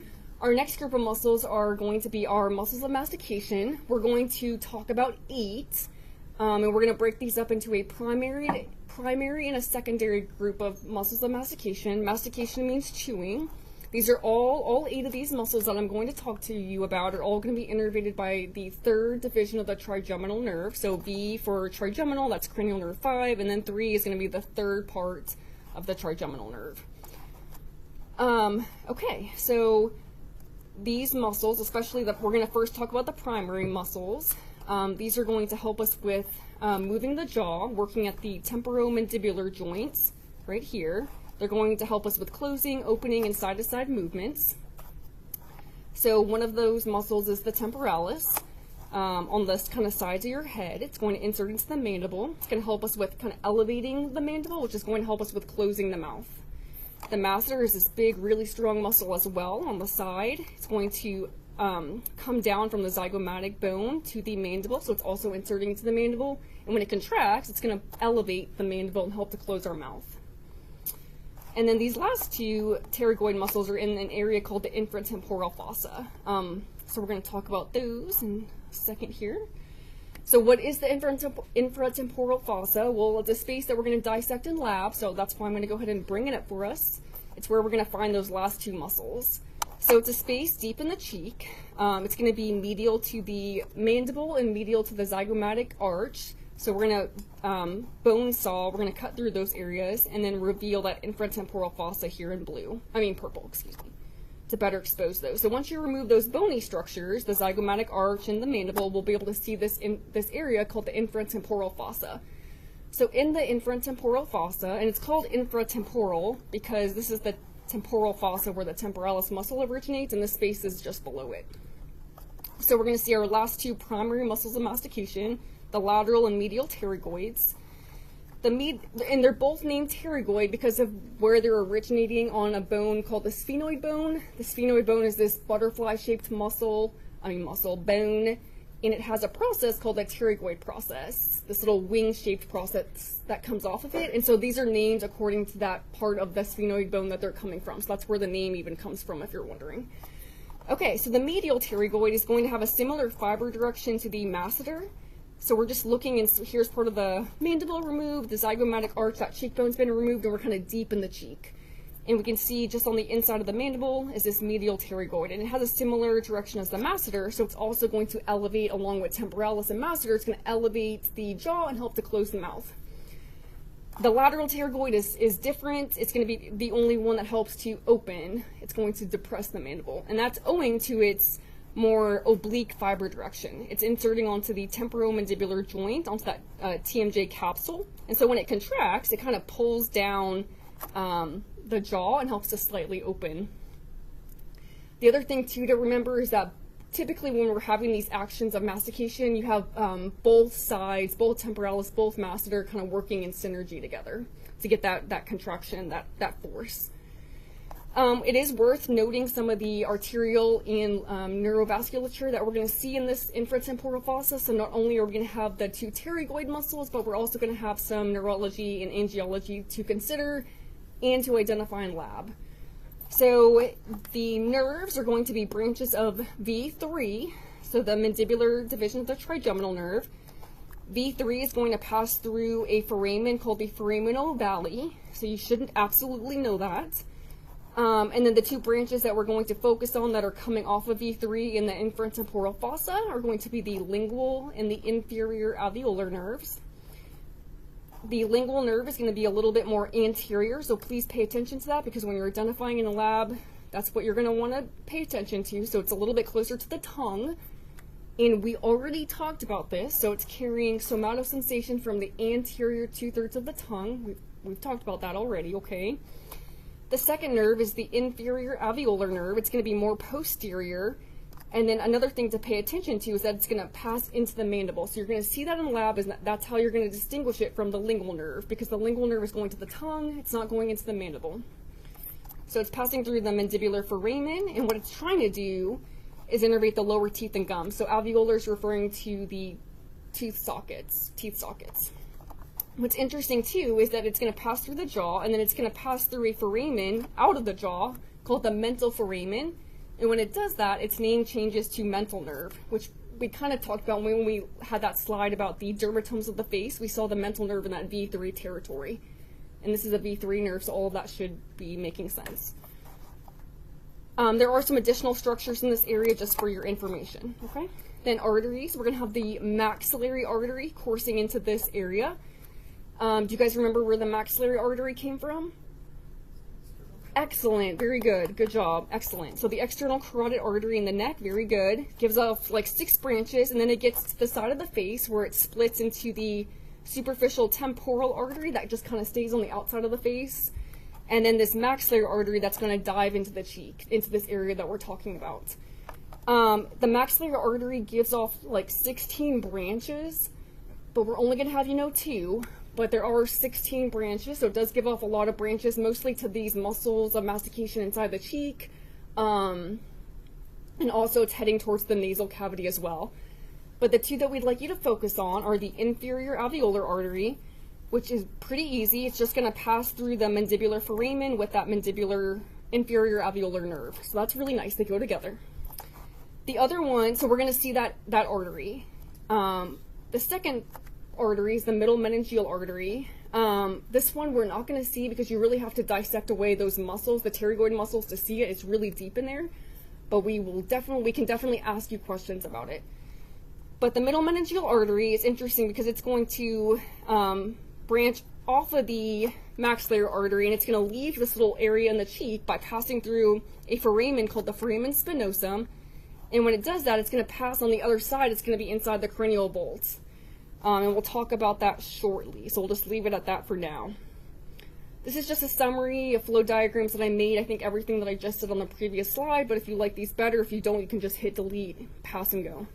our next group of muscles are going to be our muscles of mastication. We're going to talk about 8, and we're going to break these up into a primary and a secondary group of muscles of mastication. Mastication means chewing. These are all 8 of these muscles that I'm going to talk to you about are all going to be innervated by the 3rd division of the trigeminal nerve. So V for trigeminal, that's cranial nerve 5, and then 3 is going to be the 3rd part of the trigeminal nerve. Okay, so these muscles, especially we're going to first talk about the primary muscles. These are going to help us with moving the jaw, working at the temporomandibular joints right here. They're going to help us with closing, opening, and side-to-side movements. So one of those muscles is the temporalis on the kind of sides of your head. It's going to insert into the mandible. It's going to help us with kind of elevating the mandible, which is going to help us with closing the mouth. The masseter is this big, really strong muscle as well on the side. It's going to come down from the zygomatic bone to the mandible, so it's also inserting into the mandible. And when it contracts, it's going to elevate the mandible and help to close our mouth. And then these last 2 pterygoid muscles are in an area called the infratemporal fossa. So we're going to talk about those in a second here. So what is the infratemporal fossa? Well, it's a space that we're going to dissect in lab, so that's why I'm going to go ahead and bring it up for us. It's where we're going to find those last 2 muscles. So it's a space deep in the cheek. It's going to be medial to the mandible and medial to the zygomatic arch. So we're going to bone saw, we're going to cut through those areas and then reveal that infratemporal fossa here in purple, excuse me, to better expose those. So once you remove those bony structures, the zygomatic arch and the mandible, we'll be able to see this in this area called the infratemporal fossa. So in the infratemporal fossa, and it's called infratemporal because this is the temporal fossa where the temporalis muscle originates, and the space is just below it. So we're going to see our last 2 primary muscles of mastication, the lateral and medial pterygoids. And they're both named pterygoid because of where they're originating on a bone called the sphenoid bone. The sphenoid bone is this butterfly-shaped bone, and it has a process called the pterygoid process, this little wing-shaped process that comes off of it. And so these are named according to that part of the sphenoid bone that they're coming from. So that's where the name even comes from, if you're wondering. Okay, so the medial pterygoid is going to have a similar fiber direction to the masseter. So we're just looking, and so here's part of the mandible removed, the zygomatic arch, that cheekbone's been removed, and we're kind of deep in the cheek. And we can see just on the inside of the mandible is this medial pterygoid, and it has a similar direction as the masseter, so it's also going to elevate along with temporalis and masseter. It's going to elevate the jaw and help to close the mouth. The lateral pterygoid is different. It's going to be the only one that helps to open. It's going to depress the mandible, and that's owing to its more oblique fiber direction. It's inserting onto the temporomandibular joint, onto that TMJ capsule, and so when it contracts, it kind of pulls down the jaw and helps to slightly open. The other thing too to remember is that typically when we're having these actions of mastication, you have both sides, both temporalis, both masseter kind of working in synergy together to get that contraction, that force. It is worth noting some of the arterial and neurovasculature that we're going to see in this infratemporal fossa. So not only are we going to have the 2 pterygoid muscles, but we're also going to have some neurology and angiology to consider and to identify in lab. So the nerves are going to be branches of V3, so the mandibular division of the trigeminal nerve. V3 is going to pass through a foramen called the foraminal valley, so you shouldn't absolutely know that. And then the 2 branches that we're going to focus on that are coming off of V3 in the infratemporal fossa are going to be the lingual and the inferior alveolar nerves. The lingual nerve is going to be a little bit more anterior, so please pay attention to that, because when you're identifying in a lab, that's what you're going to want to pay attention to. So it's a little bit closer to the tongue, and we already talked about this, so it's carrying somatosensation from the anterior 2/3 of the tongue. We've talked about that already, okay? The second nerve is the inferior alveolar nerve. It's going to be more posterior. And then another thing to pay attention to is that it's going to pass into the mandible. So you're going to see that in the lab, is that's how you're going to distinguish it from the lingual nerve, because the lingual nerve is going to the tongue, it's not going into the mandible. So it's passing through the mandibular foramen, and what it's trying to do is innervate the lower teeth and gums. So alveolar is referring to the teeth sockets. What's interesting too is that it's going to pass through the jaw, and then it's going to pass through a foramen out of the jaw called the mental foramen. And when it does that, its name changes to mental nerve, which we kind of talked about when we had that slide about the dermatomes of the face. We saw the mental nerve in that V3 territory. And this is a V3 nerve, so all of that should be making sense. There are some additional structures in this area just for your information, okay? Then arteries, we're going to have the maxillary artery coursing into this area. Do you guys remember where the maxillary artery came from? Excellent, very good, good job, excellent. So the external carotid artery in the neck, very good, gives off like 6 branches, and then it gets to the side of the face where it splits into the superficial temporal artery that just kind of stays on the outside of the face, and then this maxillary artery that's going to dive into the cheek, into this area that we're talking about. The maxillary artery gives off like 16 branches, but we're only going to have 2. But there are 16 branches, so it does give off a lot of branches, mostly to these muscles of mastication inside the cheek, and also it's heading towards the nasal cavity as well. But the 2 that we'd like you to focus on are the inferior alveolar artery, which is pretty easy. It's just going to pass through the mandibular foramen with that mandibular inferior alveolar nerve. So that's really nice, they go together. The other one, so we're going to see that artery. The second artery is the middle meningeal artery. This one we're not going to see because you really have to dissect away those muscles, the pterygoid muscles, to see it. It's really deep in there, but we can definitely ask you questions about it. But the middle meningeal artery is interesting because it's going to branch off of the maxillary artery, and it's going to leave this little area in the cheek by passing through a foramen called the foramen spinosum. And when it does that, it's going to pass on the other side. It's going to be inside the cranial bolt. And we'll talk about that shortly, so we'll just leave it at that for now. This is just a summary of flow diagrams that I made. I think everything that I just did on the previous slide, but if you like these better, if you don't, you can just hit delete, pass and go.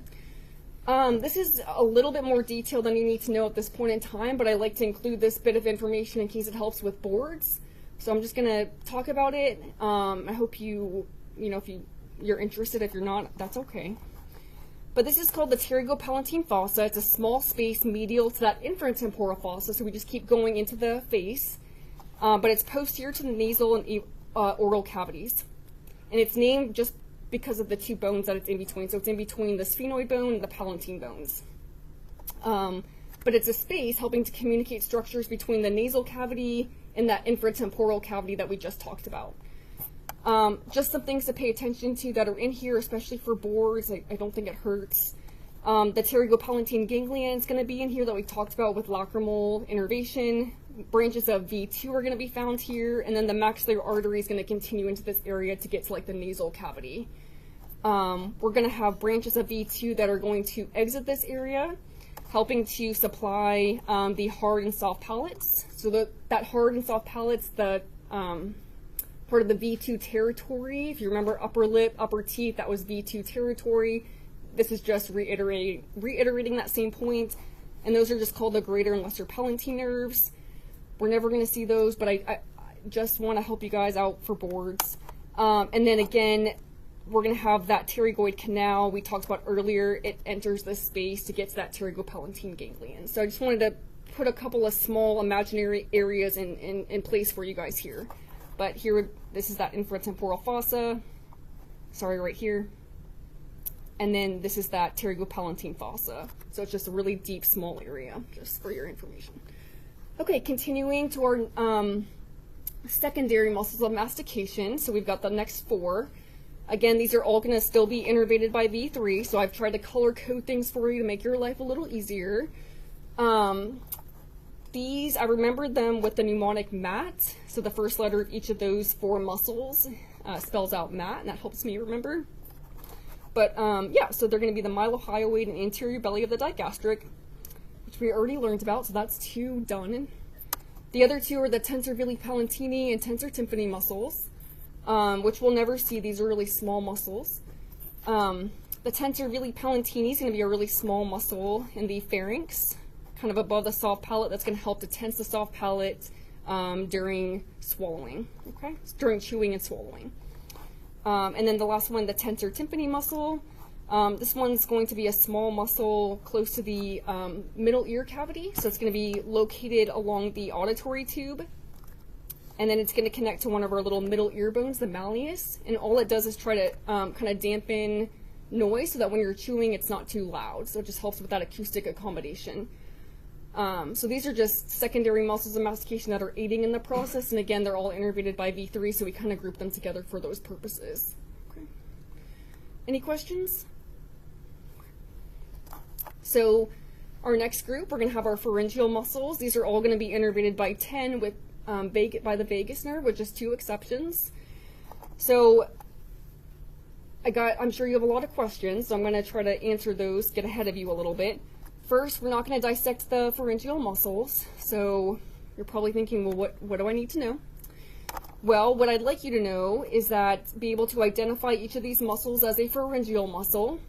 This is a little bit more detailed than you need to know at this point in time, but I like to include this bit of information in case it helps with boards. So I'm just going to talk about it. I hope if you're interested. If you're not, that's okay. But this is called the pterygopalatine fossa. It's a small space medial to that inferotemporal fossa, so we just keep going into the face. But it's posterior to the nasal and oral cavities. And it's named just because of the 2 bones that it's in between. So it's in between the sphenoid bone and the palatine bones. But it's a space helping to communicate structures between the nasal cavity and that inferotemporal cavity that we just talked about. Just some things to pay attention to that are in here, especially for boards. I don't think it hurts. The pterygopalatine ganglion is going to be in here that we talked about with lacrimal innervation. Branches of V2 are going to be found here, and then the maxillary artery is going to continue into this area to get to like the nasal cavity. We're going to have branches of V2 that are going to exit this area, helping to supply the hard and soft palates. So that hard and soft palates, the part of the V2 territory. If you remember upper lip, upper teeth, that was V2 territory. This is just reiterating that same point. And those are just called the greater and lesser palatine nerves. We're never going to see those, but I just want to help you guys out for boards. And then again, we're going to have that pterygoid canal we talked about earlier. It enters this space to get to that pterygopalatine ganglion. So I just wanted to put a couple of small imaginary areas in place for you guys here. But here, this is that inferotemporal fossa, sorry, right here. And then this is that pterygopalatine fossa. So it's just a really deep, small area, just for your information. Okay, continuing to our secondary muscles of mastication. So we've got the next 4. Again, these are all going to still be innervated by V3, so I've tried to color code things for you to make your life a little easier. These, I remembered them with the mnemonic MAT, so the first letter of each of those 4 muscles spells out MAT, and that helps me remember. But yeah, so they're going to be the mylohyoid and anterior belly of the digastric, which we already learned about, so that's 2 done. The other two are the tensor vili palantini and tensor tympani muscles, which we'll never see. These are really small muscles. The tensor vili palantini is going to be a really small muscle in the pharynx, kind of above the soft palate. That's going to help to tense the soft palate during swallowing, okay? During chewing and swallowing. And then the last one, the tensor tympani muscle. This one's going to be a small muscle close to the middle ear cavity. So it's going to be located along the auditory tube. And then it's going to connect to one of our little middle ear bones, the malleus. And all it does is try to kind of dampen noise so that when you're chewing, it's not too loud. So it just helps with that acoustic accommodation. So these are just secondary muscles of mastication that are aiding in the process. And again, they're all innervated by V3, so we kind of group them together for those purposes. Okay. Any questions? So our next group, we're going to have our pharyngeal muscles. These are all going to be innervated by 10 with by the vagus nerve, with just 2 exceptions. So I'm sure you have a lot of questions, so I'm going to try to answer those, get ahead of you a little bit. First, we're not going to dissect the pharyngeal muscles, so you're probably thinking, well, what do I need to know? Well, what I'd like you to know is that be able to identify each of these muscles as a pharyngeal muscle,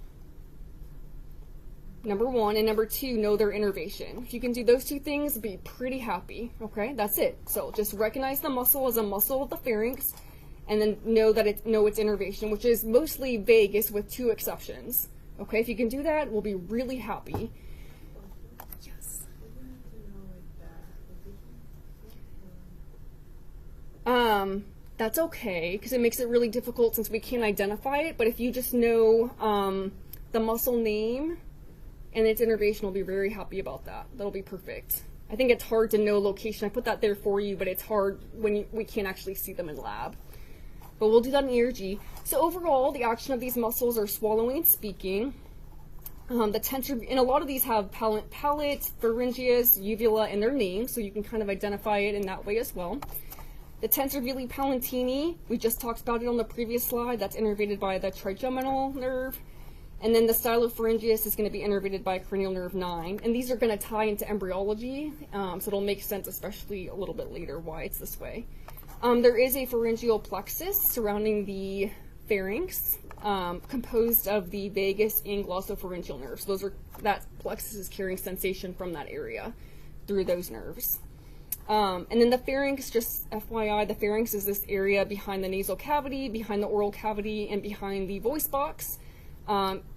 number 1, and number 2, know their innervation. If you can do those 2 things, be pretty happy, okay? That's it. So just recognize the muscle as a muscle of the pharynx, and then know its innervation, which is mostly vagus with 2 exceptions. Okay, if you can do that, we'll be really happy. Yes. That's okay, because it makes it really difficult since we can't identify it, but if you just know the muscle name and its innervation, we'll be very happy about that. That'll be perfect. I think it's hard to know location. I put that there for you, but it's hard when we can't actually see them in lab. But we'll do that in ERG. So overall, the action of these muscles are swallowing and speaking. The tensor, and a lot of these have palate, pharyngeus, uvula in their names, so you can kind of identify it in that way as well. The tensor vili palantini, we just talked about it on the previous slide. That's innervated by the trigeminal nerve. And then the stylopharyngeus is going to be innervated by cranial nerve 9. And these are going to tie into embryology, so it'll make sense, especially a little bit later, why it's this way. There is a pharyngeal plexus surrounding the pharynx, composed of the vagus and glossopharyngeal nerves. That plexus is carrying sensation from that area through those nerves. And then the pharynx, just FYI, the pharynx is this area behind the nasal cavity, behind the oral cavity, and behind the voice box.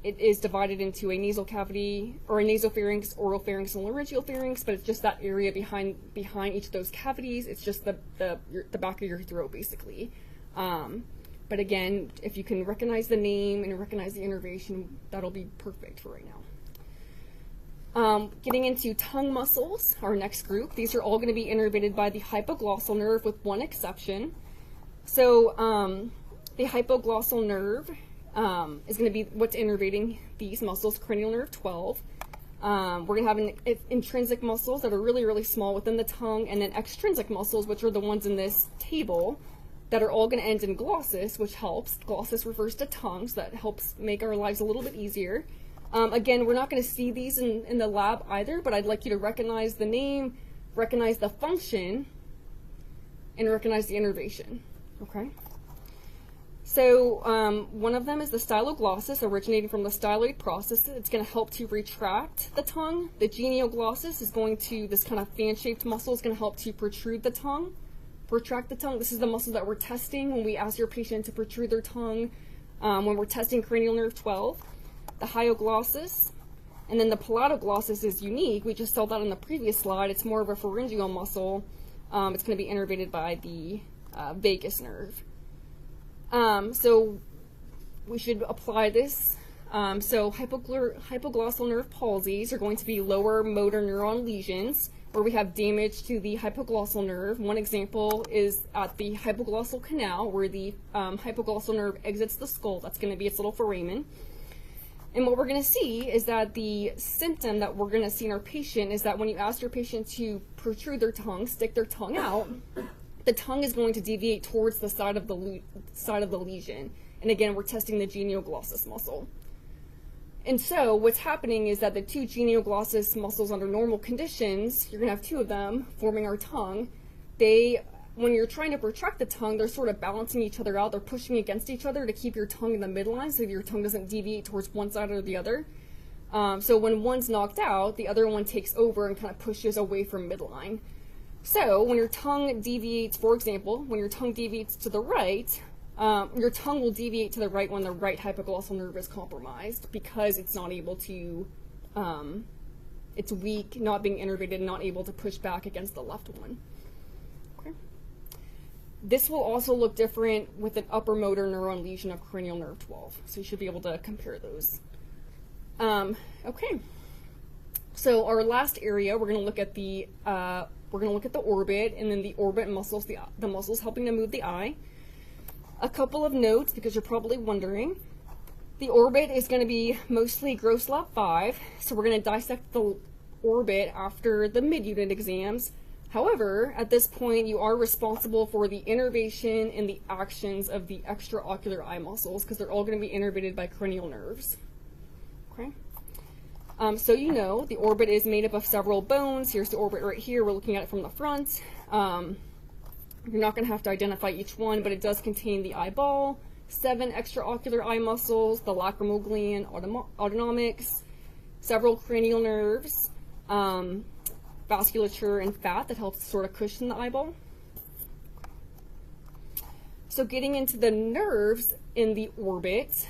It is divided into a nasal cavity, or a nasopharynx, oral pharynx, and laryngeal pharynx, but it's just that area behind each of those cavities. It's just the back of your throat, basically. But again, if you can recognize the name and recognize the innervation, that'll be perfect for right now. Getting into tongue muscles, our next group, these are all going to be innervated by the hypoglossal nerve with 1 exception. So the hypoglossal nerve is going to be what's innervating these muscles, cranial nerve 12. We're going to have intrinsic muscles that are really, really small within the tongue, and then extrinsic muscles, which are the ones in this table, that are all going to end in glossus, which helps. Glossus refers to tongue, so that helps make our lives a little bit easier. Again, we're not going to see these in the lab either, but I'd like you to recognize the name, recognize the function, and recognize the innervation, okay? So one of them is the styloglossus, originating from the styloid process. It's going to help to retract the tongue. The genioglossus is going to, this kind of fan-shaped muscle is going to help to protrude the tongue, retract the tongue. This is the muscle that we're testing when we ask your patient to protrude their tongue when we're testing cranial nerve 12. The hyoglossus, and then the palatoglossus is unique. We just saw that on the previous slide. It's more of a pharyngeal muscle. It's going to be innervated by the vagus nerve. So we should apply this. So hypoglossal nerve palsies are going to be lower motor neuron lesions where we have damage to the hypoglossal nerve. One example is at the hypoglossal canal where the hypoglossal nerve exits the skull. That's going to be its little foramen. And what we're going to see is that the symptom that we're going to see in our patient is that when you ask your patient to protrude their tongue, stick their tongue out, the tongue is going to deviate towards the side of the lesion. And again, we're testing the genioglossus muscle. And so what's happening is that the two genioglossus muscles under normal conditions, you're going to have two of them forming our tongue. When you're trying to protract the tongue, they're sort of balancing each other out. They're pushing against each other to keep your tongue in the midline so your tongue doesn't deviate towards one side or the other. So when one's knocked out, the other one takes over and kind of pushes away from midline. So when your tongue deviates, for example, when your tongue deviates to the right, your tongue will deviate to the right when the right hypoglossal nerve is compromised because it's not able to, it's weak, not being innervated, not able to push back against the left one. Okay. This will also look different with an upper motor neuron lesion of cranial nerve 12. So you should be able to compare those. Okay. So our last area, we're going to look at the orbit and then the orbit muscles, the muscles helping to move the eye. A couple of notes, because you're probably wondering. The orbit is going to be mostly gross lab 5, so we're going to dissect the orbit after the mid-unit exams. However, at this point, you are responsible for the innervation and the actions of the extraocular eye muscles, because they're all going to be innervated by cranial nerves. Okay. So you know, the orbit is made up of several bones. Here's the orbit right here. We're looking at it from the front. You're not going to have to identify each one, but it does contain the eyeball, 7 extraocular eye muscles, the lacrimal gland, autonomics, several cranial nerves, vasculature, and fat that helps sort of cushion the eyeball. So getting into the nerves in the orbit,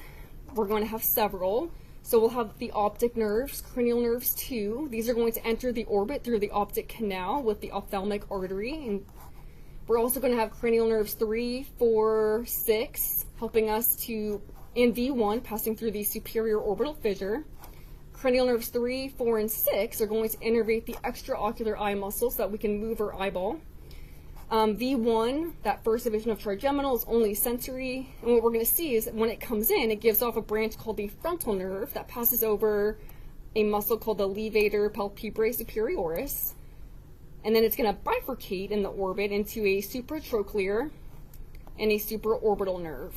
we're going to have several. So we'll have the optic nerves, cranial nerves 2. These are going to enter the orbit through the optic canal with the ophthalmic artery. And we're also going to have cranial nerves 3, 4, 6, helping us to, in V1, passing through the superior orbital fissure. Cranial nerves 3, 4, and 6 are going to innervate the extraocular eye muscles so that we can move our eyeball. V1, that first division of trigeminal, is only sensory, and what we're going to see is that when it comes in, it gives off a branch called the frontal nerve that passes over a muscle called the levator palpebrae superioris, and then it's going to bifurcate in the orbit into a supratrochlear and a supraorbital nerve,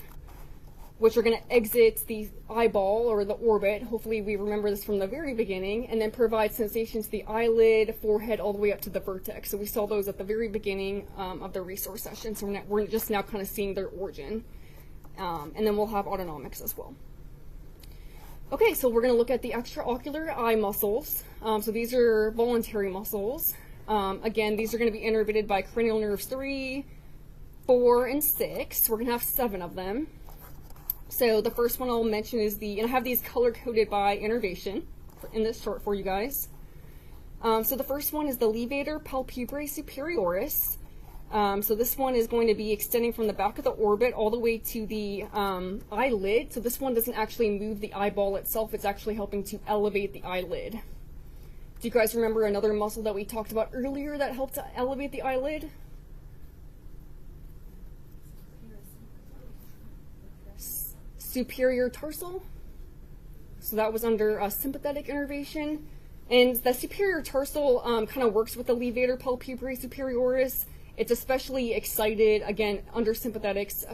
which are going to exit the eyeball or the orbit. Hopefully we remember this from the very beginning, and then provide sensation to the eyelid, forehead, all the way up to the vertex. So we saw those at the very beginning of the resource session. So we're just now kind of seeing their origin. And then we'll have autonomics as well. Okay, so we're going to look at the extraocular eye muscles. So these are voluntary muscles. Again, these are going to be innervated by cranial nerves 3, 4, and 6. We're going to have 7 of them. So the first one I'll mention is and I have these color-coded by innervation in this chart for you guys. So the first one is the levator palpebrae superioris. So this one is going to be extending from the back of the orbit all the way to the eyelid. So this one doesn't actually move the eyeball itself, it's actually helping to elevate the eyelid. Do you guys remember another muscle that we talked about earlier that helped to elevate the eyelid? Superior tarsal. So that was under sympathetic innervation. And the superior tarsal kind of works with the levator palpebrae superioris. It's especially excited, again, under sympathetics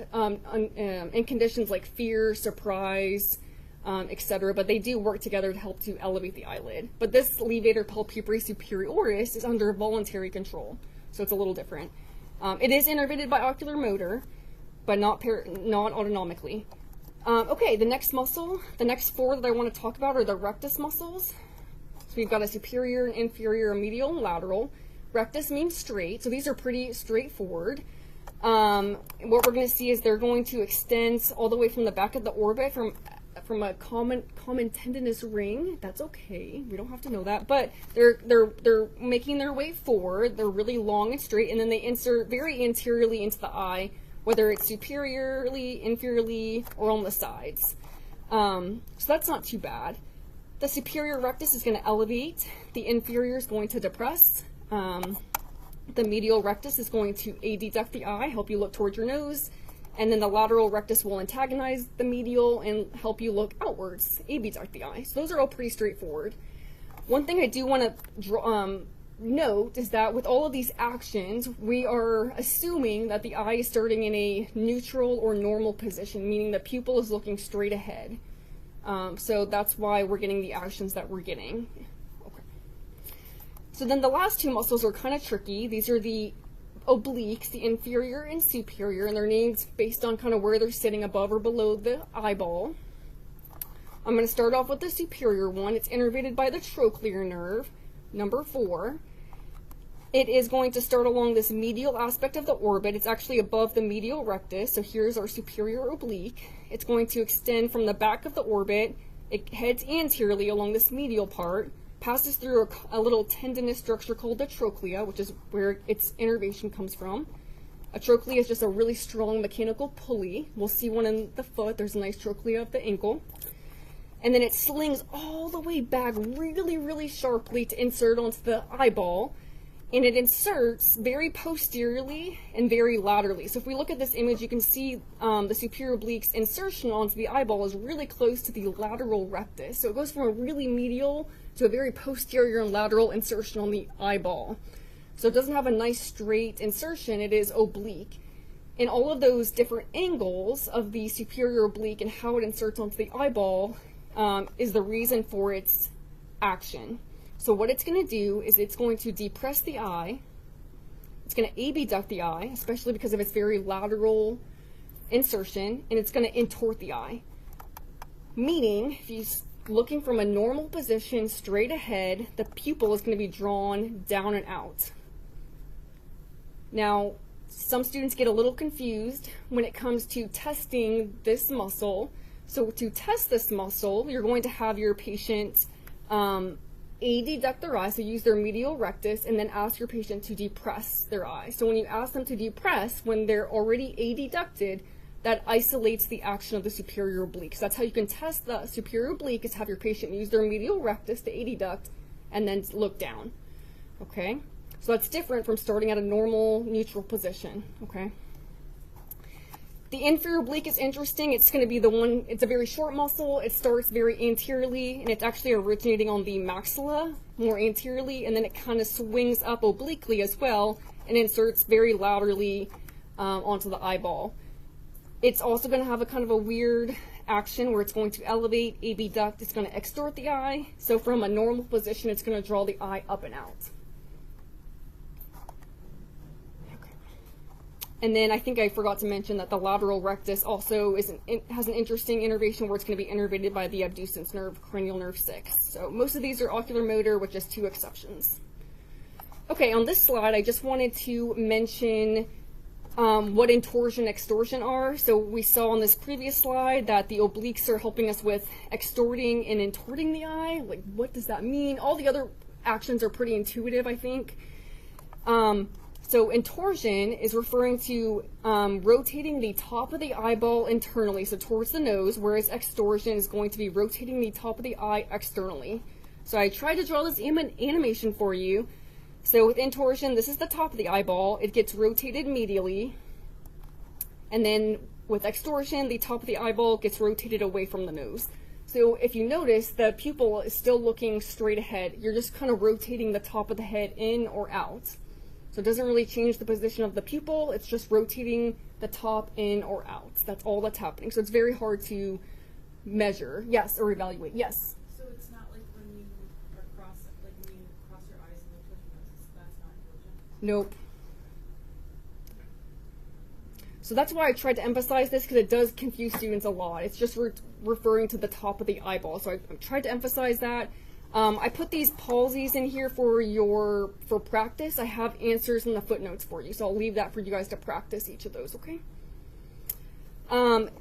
in conditions like fear, surprise, etc. But they do work together to help to elevate the eyelid. But this levator palpebrae superioris is under voluntary control, so it's a little different. It is innervated by ocular motor, but not autonomically. Okay, the next muscle, the next 4 that I want to talk about are the rectus muscles. So we've got a superior, inferior, medial, and lateral. Rectus means straight, so these are pretty straightforward. What we're going to see is they're going to extend all the way from the back of the orbit from a common tendinous ring. That's okay, we don't have to know that, but they're making their way forward. They're really long and straight, and then they insert very anteriorly into the eye, whether it's superiorly, inferiorly, or on the sides. So that's not too bad. The superior rectus is going to elevate, the inferior is going to depress, the medial rectus is going to adduct the eye, help you look towards your nose, and then the lateral rectus will antagonize the medial and help you look outwards, abduct the eye. So those are all pretty straightforward. One thing I do want to note is that with all of these actions, we are assuming that the eye is starting in a neutral or normal position, meaning the pupil is looking straight ahead. So that's why we're getting the actions that we're getting. Okay. So then the last two muscles are kind of tricky. These are the obliques, the inferior and superior, and they're named based on kind of where they're sitting above or below the eyeball. I'm going to start off with the superior one. It's innervated by the trochlear nerve, number 4. It is going to start along this medial aspect of the orbit. It's actually above the medial rectus, so here's our superior oblique. It's going to extend from the back of the orbit. It heads anteriorly along this medial part, passes through a little tendinous structure called the trochlea, which is where its innervation comes from. A trochlea is just a really strong mechanical pulley. We'll see one in the foot. There's a nice trochlea of the ankle. And then it slings all the way back really, really sharply to insert onto the eyeball. And it inserts very posteriorly and very laterally. So if we look at this image, you can see the superior oblique's insertion onto the eyeball is really close to the lateral rectus. So it goes from a really medial to a very posterior and lateral insertion on the eyeball. So it doesn't have a nice straight insertion, it is oblique. And all of those different angles of the superior oblique and how it inserts onto the eyeball is the reason for its action. So what it's going to do is it's going to depress the eye. It's going to abduct the eye, especially because of its very lateral insertion, and it's going to intort the eye. Meaning, if you're looking from a normal position straight ahead, the pupil is going to be drawn down and out. Now, some students get a little confused when it comes to testing this muscle. So to test this muscle, you're going to have your patient adduct their eye, so use their medial rectus, and then ask your patient to depress their eye. So when you ask them to depress, when they're already adducted, that isolates the action of the superior oblique. So that's how you can test the superior oblique, is have your patient use their medial rectus to adduct and then look down. Okay? So that's different from starting at a normal neutral position. Okay? The inferior oblique is interesting. It's going to be the one, it's a very short muscle. It starts very anteriorly, and it's actually originating on the maxilla more anteriorly, and then it kind of swings up obliquely as well and inserts very laterally onto the eyeball. It's also going to have a kind of a weird action where it's going to elevate, abduct, it's going to extort the eye. So from a normal position, it's going to draw the eye up and out. And then I think I forgot to mention that the lateral rectus also has an interesting innervation where it's going to be innervated by the abducens nerve, cranial nerve 6. So most of these are oculomotor with just 2 exceptions. Okay, on this slide, I just wanted to mention what intorsion, extorsion are. So we saw on this previous slide that the obliques are helping us with extorting and intorting the eye. Like, what does that mean? All the other actions are pretty intuitive, I think. So intorsion is referring to rotating the top of the eyeball internally, so towards the nose, whereas extorsion is going to be rotating the top of the eye externally. So I tried to draw this animation for you. So with intorsion, this is the top of the eyeball. It gets rotated medially. And then with extorsion, the top of the eyeball gets rotated away from the nose. So if you notice, the pupil is still looking straight ahead. You're just kind of rotating the top of the head in or out. So it doesn't really change the position of the pupil, it's just rotating the top in or out. That's all that's happening. So it's very hard to measure, yes, or evaluate, yes. So it's not like when you are when you cross your eyes and you touch your nose, that's not intelligent? Nope. So that's why I tried to emphasize this, because it does confuse students a lot. It's just referring to the top of the eyeball. So I tried to emphasize that. I put these palsies in here for practice. I have answers in the footnotes for you, so I'll leave that for you guys to practice each of those, okay?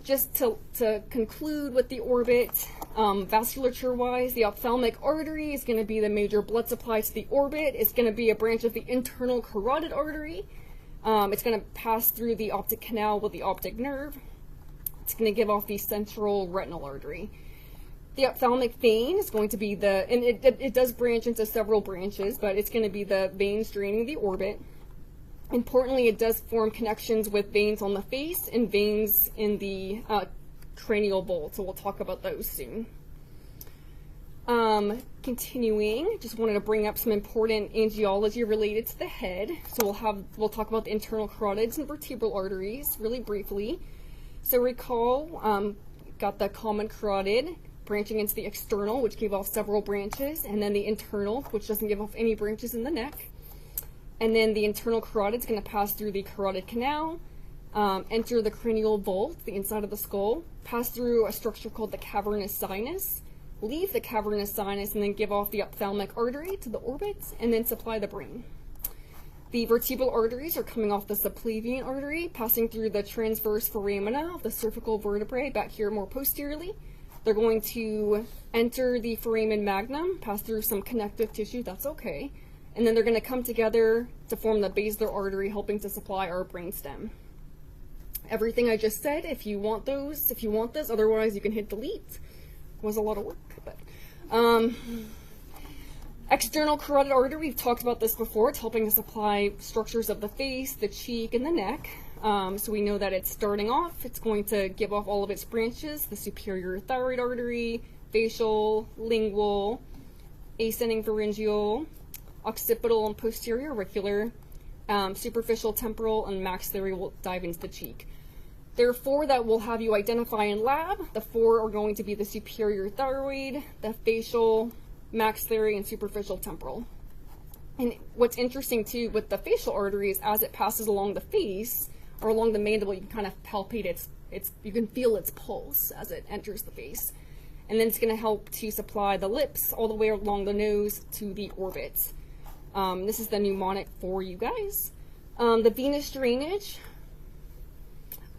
Just to conclude with the orbit, vasculature-wise, the ophthalmic artery is going to be the major blood supply to the orbit. It's going to be a branch of the internal carotid artery. It's going to pass through the optic canal with the optic nerve. It's going to give off the central retinal artery. The ophthalmic vein is going to be and it does branch into several branches, but it's going to be the veins draining the orbit. Importantly, it does form connections with veins on the face and veins in the cranial bowl, so we'll talk about those soon. Continuing, just wanted to bring up some important angiology related to the head. So we'll talk about the internal carotids and vertebral arteries really briefly. So recall, got the common carotid, branching into the external, which gave off several branches, and then the internal, which doesn't give off any branches in the neck. And then the internal carotid is going to pass through the carotid canal, enter the cranial vault, the inside of the skull, pass through a structure called the cavernous sinus, leave the cavernous sinus, and then give off the ophthalmic artery to the orbit, and then supply the brain. The vertebral arteries are coming off the subclavian artery, passing through the transverse foramina of the cervical vertebrae back here more posteriorly. They're going to enter the foramen magnum, pass through some connective tissue, that's okay, and then they're going to come together to form the basilar artery, helping to supply our brainstem. Everything I just said, if you want this, otherwise you can hit delete. It was a lot of work, but external carotid artery, we've talked about this before. It's helping to supply structures of the face, the cheek, and the neck. So we know that it's starting off. It's going to give off all of its branches, the superior thyroid artery, facial, lingual, ascending pharyngeal, occipital and posterior auricular, superficial temporal, and maxillary will dive into the cheek. There are 4 that will have you identify in lab. The 4 are going to be the superior thyroid, the facial, maxillary, and superficial temporal. And what's interesting too with the facial arteries, as it passes along the face or along the mandible, you can kind of palpate you can feel its pulse as it enters the face. And then it's going to help to supply the lips all the way along the nose to the orbit. This is the mnemonic for you guys. The venous drainage.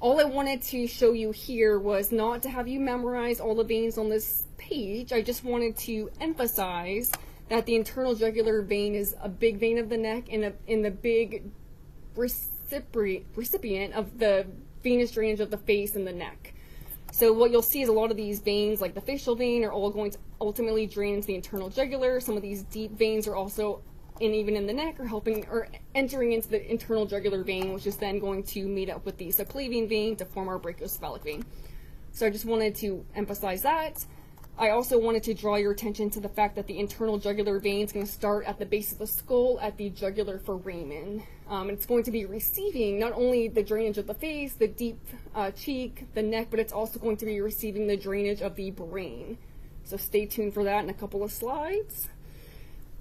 All I wanted to show you here was not to have you memorize all the veins on this page. I just wanted to emphasize that the internal jugular vein is a big vein of the neck and in the big recipient of the venous drainage of the face and the neck. So what you'll see is a lot of these veins, like the facial vein, are all going to ultimately drain into the internal jugular. Some of these deep veins are also even in the neck, are helping or entering into the internal jugular vein, which is then going to meet up with the subclavian vein to form our brachiocephalic vein. So I just wanted to emphasize that. I also wanted to draw your attention to the fact that the internal jugular vein is going to start at the base of the skull at the jugular foramen. It's going to be receiving not only the drainage of the face, the deep cheek, the neck, but it's also going to be receiving the drainage of the brain. So stay tuned for that in a couple of slides.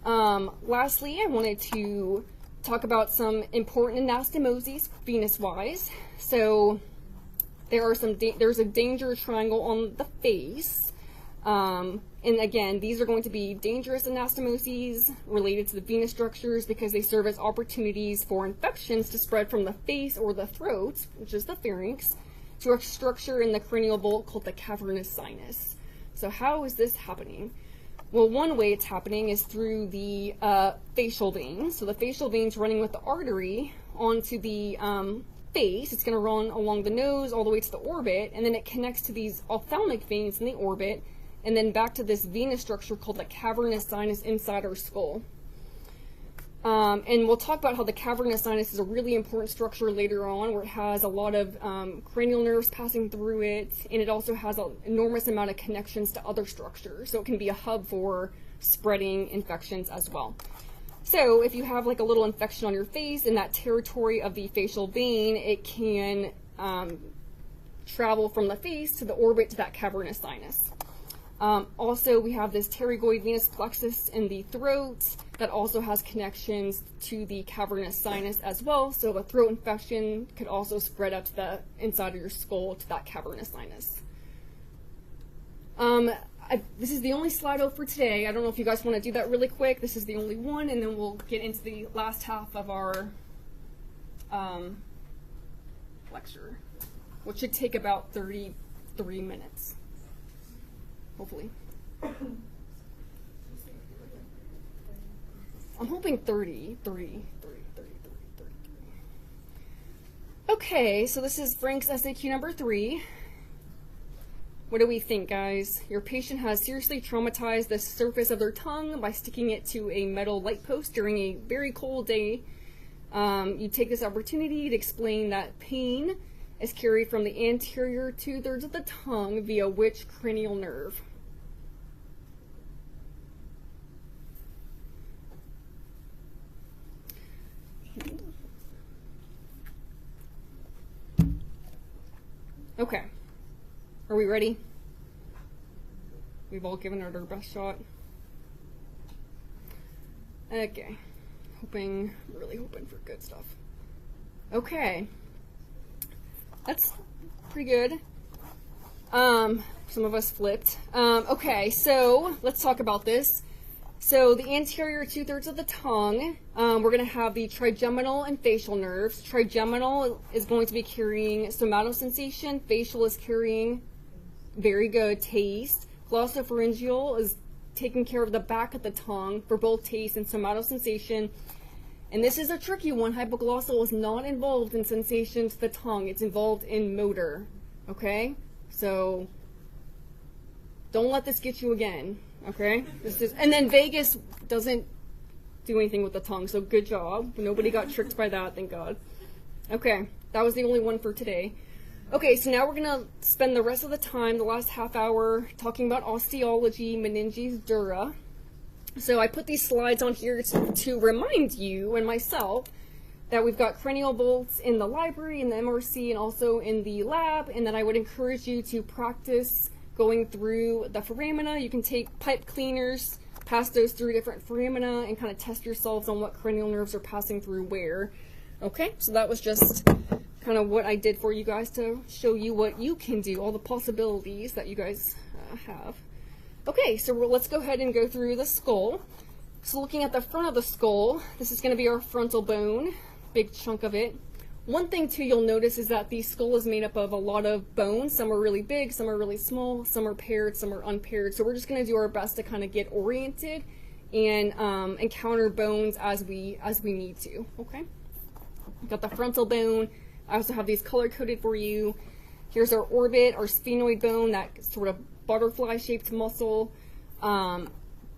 Lastly, I wanted to talk about some important anastomoses venous-wise. So there's a danger triangle on the face. And again, these are going to be dangerous anastomoses related to the venous structures because they serve as opportunities for infections to spread from the face or the throat, which is the pharynx, to a structure in the cranial vault called the cavernous sinus. So how is this happening? Well, one way it's happening is through the facial vein. So the facial vein's running with the artery onto the face. It's going to run along the nose all the way to the orbit, and then it connects to these ophthalmic veins in the orbit, and then back to this venous structure called the cavernous sinus inside our skull. And we'll talk about how the cavernous sinus is a really important structure later on, where it has a lot of cranial nerves passing through it, and it also has an enormous amount of connections to other structures, so it can be a hub for spreading infections as well. So if you have like a little infection on your face in that territory of the facial vein, it can travel from the face to the orbit to that cavernous sinus. Also, we have this pterygoid venous plexus in the throat that also has connections to the cavernous sinus as well. So a throat infection could also spread up to the inside of your skull to that cavernous sinus. This is the only Slido for today. I don't know if you guys want to do that really quick. This is the only one, and then we'll get into the last half of our lecture, which should take about 33 minutes. Hopefully. I'm hoping 30. Okay, so this is Frank's SAQ number 3. What do we think, guys? Your patient has seriously traumatized the surface of their tongue by sticking it to a metal light post during a very cold day. You take this opportunity to explain that pain is carried from the anterior 2/3 of the tongue via which cranial nerve? Okay. Are we ready? We've all given it our best shot. Okay. Really hoping for good stuff. Okay. That's pretty good. Some of us flipped. Okay, so let's talk about this. So the anterior 2/3 of the tongue, we're going to have the trigeminal and facial nerves. Trigeminal is going to be carrying somatosensation. Facial is carrying, very good, taste. Glossopharyngeal is taking care of the back of the tongue for both taste and somatosensation. And this is a tricky one. Hypoglossal is not involved in sensation to the tongue. It's involved in motor. Okay? So don't let this get you again. Okay? And then vagus doesn't do anything with the tongue. So good job. Nobody got tricked by that, thank God. Okay, that was the only one for today. Okay, so now we're going to spend the rest of the time, the last half hour, talking about osteology, meninges, dura. So I put these slides on here to remind you and myself that we've got cranial bolts in the library, in the MRC, and also in the lab, and that I would encourage you to practice going through the foramina. You can take pipe cleaners, pass those through different foramina, and kind of test yourselves on what cranial nerves are passing through where. Okay, so that was just kind of what I did for you guys to show you what you can do, all the possibilities that you guys have. Okay, so let's go ahead and go through the skull. So looking at the front of the skull, this is going to be our frontal bone, big chunk of it. One thing too you'll notice is that the skull is made up of a lot of bones. Some are really big, some are really small, some are paired, some are unpaired. So we're just going to do our best to kind of get oriented and encounter bones as we need to. Okay, got the frontal bone. I also have these color coded for you. Here's our orbit, our sphenoid bone, that sort of butterfly-shaped muscle.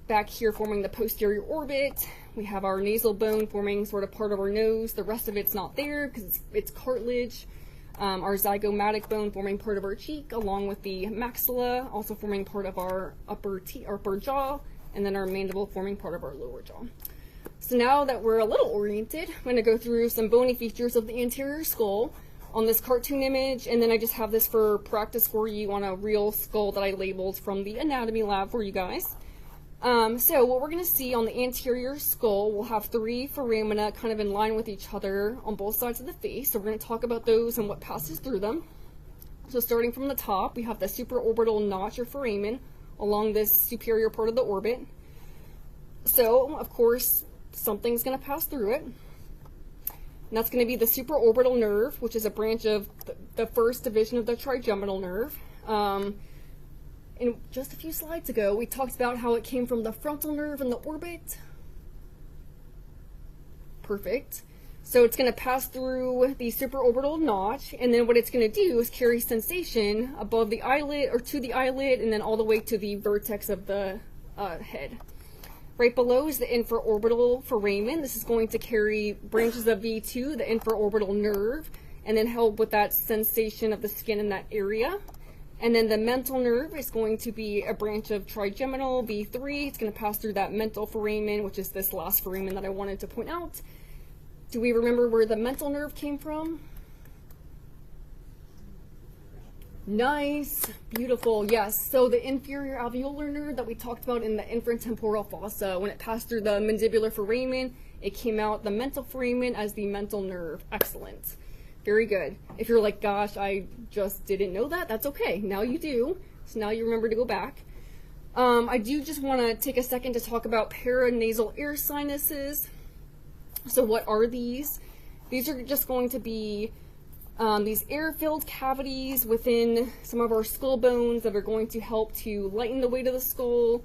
Back here forming the posterior orbit. We have our nasal bone forming sort of part of our nose. The rest of it's not there because it's cartilage. Our zygomatic bone forming part of our cheek, along with the maxilla, also forming part of our upper jaw, and then our mandible forming part of our lower jaw. So now that we're a little oriented, I'm going to go through some bony features of the anterior skull on this cartoon image, and then I just have this for practice for you on a real skull that I labeled from the anatomy lab for you guys. So what we're going to see on the anterior skull, we'll have 3 foramina kind of in line with each other on both sides of the face. So we're going to talk about those and what passes through them. So starting from the top, we have the supraorbital notch or foramen along this superior part of the orbit. So, of course, something's going to pass through it. And that's going to be the supraorbital nerve, which is a branch of the first division of the trigeminal nerve. And just a few slides ago, we talked about how it came from the frontal nerve in the orbit. Perfect. So it's going to pass through the supraorbital notch, and then what it's going to do is carry sensation above the eyelid or to the eyelid, and then all the way to the vertex of the head. Right below is the infraorbital foramen. This is going to carry branches of V2, the infraorbital nerve, and then help with that sensation of the skin in that area. And then the mental nerve is going to be a branch of trigeminal, V3. It's going to pass through that mental foramen, which is this last foramen that I wanted to point out. Do we remember where the mental nerve came from? Nice, beautiful, yes. So the inferior alveolar nerve that we talked about in the infratemporal fossa, when it passed through the mandibular foramen, it came out the mental foramen as the mental nerve. Excellent. Very good. If you're like, gosh, I just didn't know that, that's okay. Now you do. So now you remember to go back. I do just want to take a second to talk about paranasal air sinuses. So what are these? These are just going to be these air-filled cavities within some of our skull bones that are going to help to lighten the weight of the skull.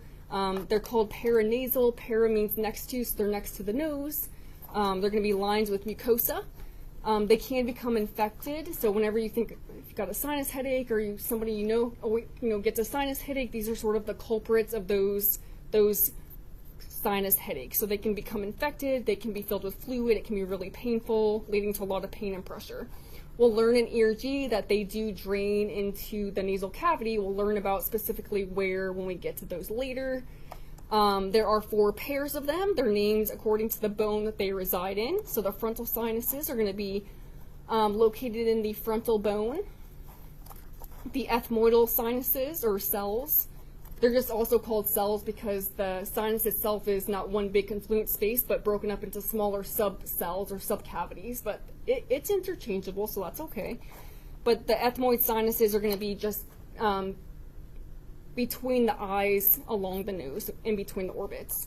They're called paranasal. Para means next to, so they're next to the nose. They're going to be lined with mucosa. They can become infected, so whenever you think if you've got a sinus headache or somebody you know gets a sinus headache, these are sort of the culprits of those sinus headaches. So they can become infected, they can be filled with fluid, it can be really painful, leading to a lot of pain and pressure. We'll learn in ERG that they do drain into the nasal cavity. We'll learn about specifically where when we get to those later. There are 4 pairs of them. They're named according to the bone that they reside in. So the frontal sinuses are going to be located in the frontal bone. The ethmoidal sinuses or cells They're just also called cells because the sinus itself is not one big confluent space, but broken up into smaller sub-cells or subcavities. But it's interchangeable, so that's okay. But the ethmoid sinuses are going to be just between the eyes, along the nose, in between the orbits.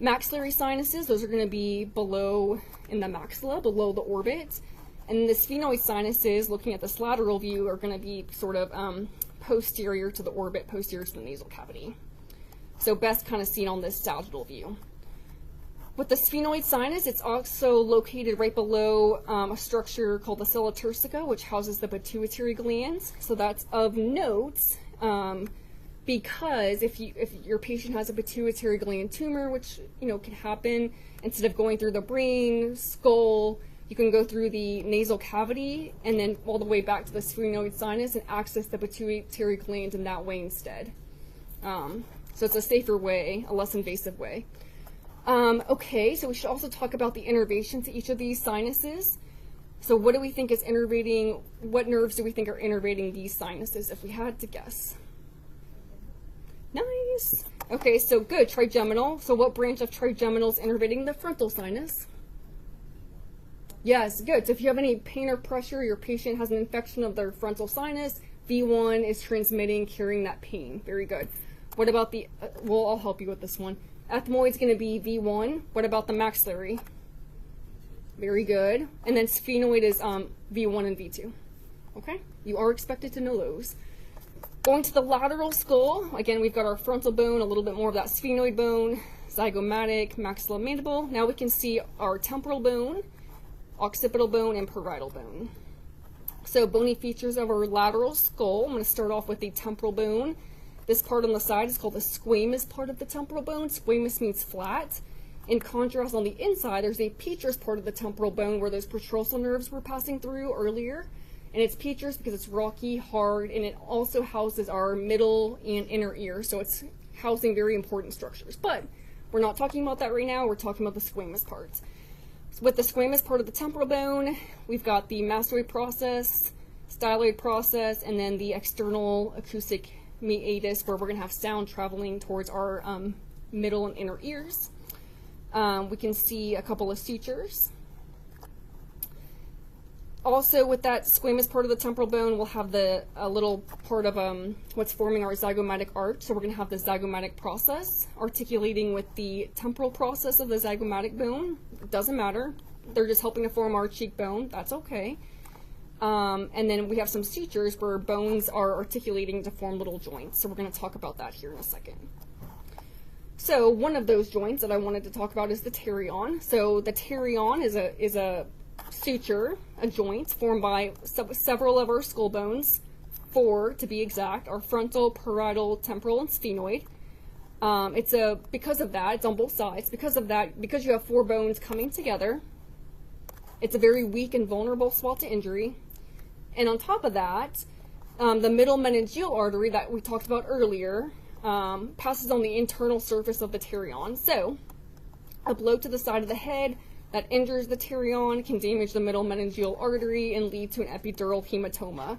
Maxillary sinuses, those are going to be below in the maxilla, below the orbit. And the sphenoid sinuses, looking at this lateral view, are going to be sort of posterior to the orbit, posterior to the nasal cavity. So best kind of seen on this sagittal view. With the sphenoid sinus, it's also located right below a structure called the sella turcica, which houses the pituitary glands. So that's of note because if your patient has a pituitary gland tumor, which can happen, instead of going through the brain, skull, you can go through the nasal cavity and then all the way back to the sphenoid sinus and access the pituitary gland in that way instead. So it's a safer way, a less invasive way. Okay, so we should also talk about the innervation to each of these sinuses. So what do we think is innervating, what nerves do we think are innervating these sinuses, if we had to guess? Nice. Okay, so good, trigeminal. So what branch of trigeminal is innervating the frontal sinus? Yes, good. So if you have any pain or pressure, your patient has an infection of their frontal sinus, V1 is transmitting, carrying that pain. Very good. What about the, well, I'll help you with this one. Ethmoid's going to be V1. What about the maxillary? Very good. And then sphenoid is V1 and V2. Okay? You are expected to know those. Going to the lateral skull, again, we've got our frontal bone, a little bit more of that sphenoid bone, zygomatic, maxillomandible. Now we can see our temporal bone, occipital bone, and parietal bone. So bony features of our lateral skull. I'm going to start off with the temporal bone. This part on the side is called the squamous part of the temporal bone. Squamous means flat. In contrast, on the inside, there's a petrous part of the temporal bone where those petrosal nerves were passing through earlier. And it's petrous because it's rocky, hard, and it also houses our middle and inner ear. So it's housing very important structures. But we're not talking about that right now. We're talking about the squamous part. So with the squamous part of the temporal bone, we've got the mastoid process, styloid process, and then the external acoustic meatus, where we're going to have sound traveling towards our middle and inner ears. We can see a couple of sutures. Also, with that squamous part of the temporal bone, we'll have a little part of what's forming our zygomatic arch. So we're going to have the zygomatic process articulating with the temporal process of the zygomatic bone. It doesn't matter. They're just helping to form our cheekbone. That's okay. And then we have some sutures where bones are articulating to form little joints. So we're going to talk about that here in a second. So one of those joints that I wanted to talk about is the pterion. So the pterion is a suture, a joint formed by several of our skull bones, 4 to be exact, our frontal, parietal, temporal, and sphenoid. Because of that, it's on both sides. Because of that, because you have 4 bones coming together, it's a very weak and vulnerable spot to injury. And on top of that, the middle meningeal artery that we talked about earlier passes on the internal surface of the pterion. So a blow to the side of the head that injures the pterion can damage the middle meningeal artery and lead to an epidural hematoma.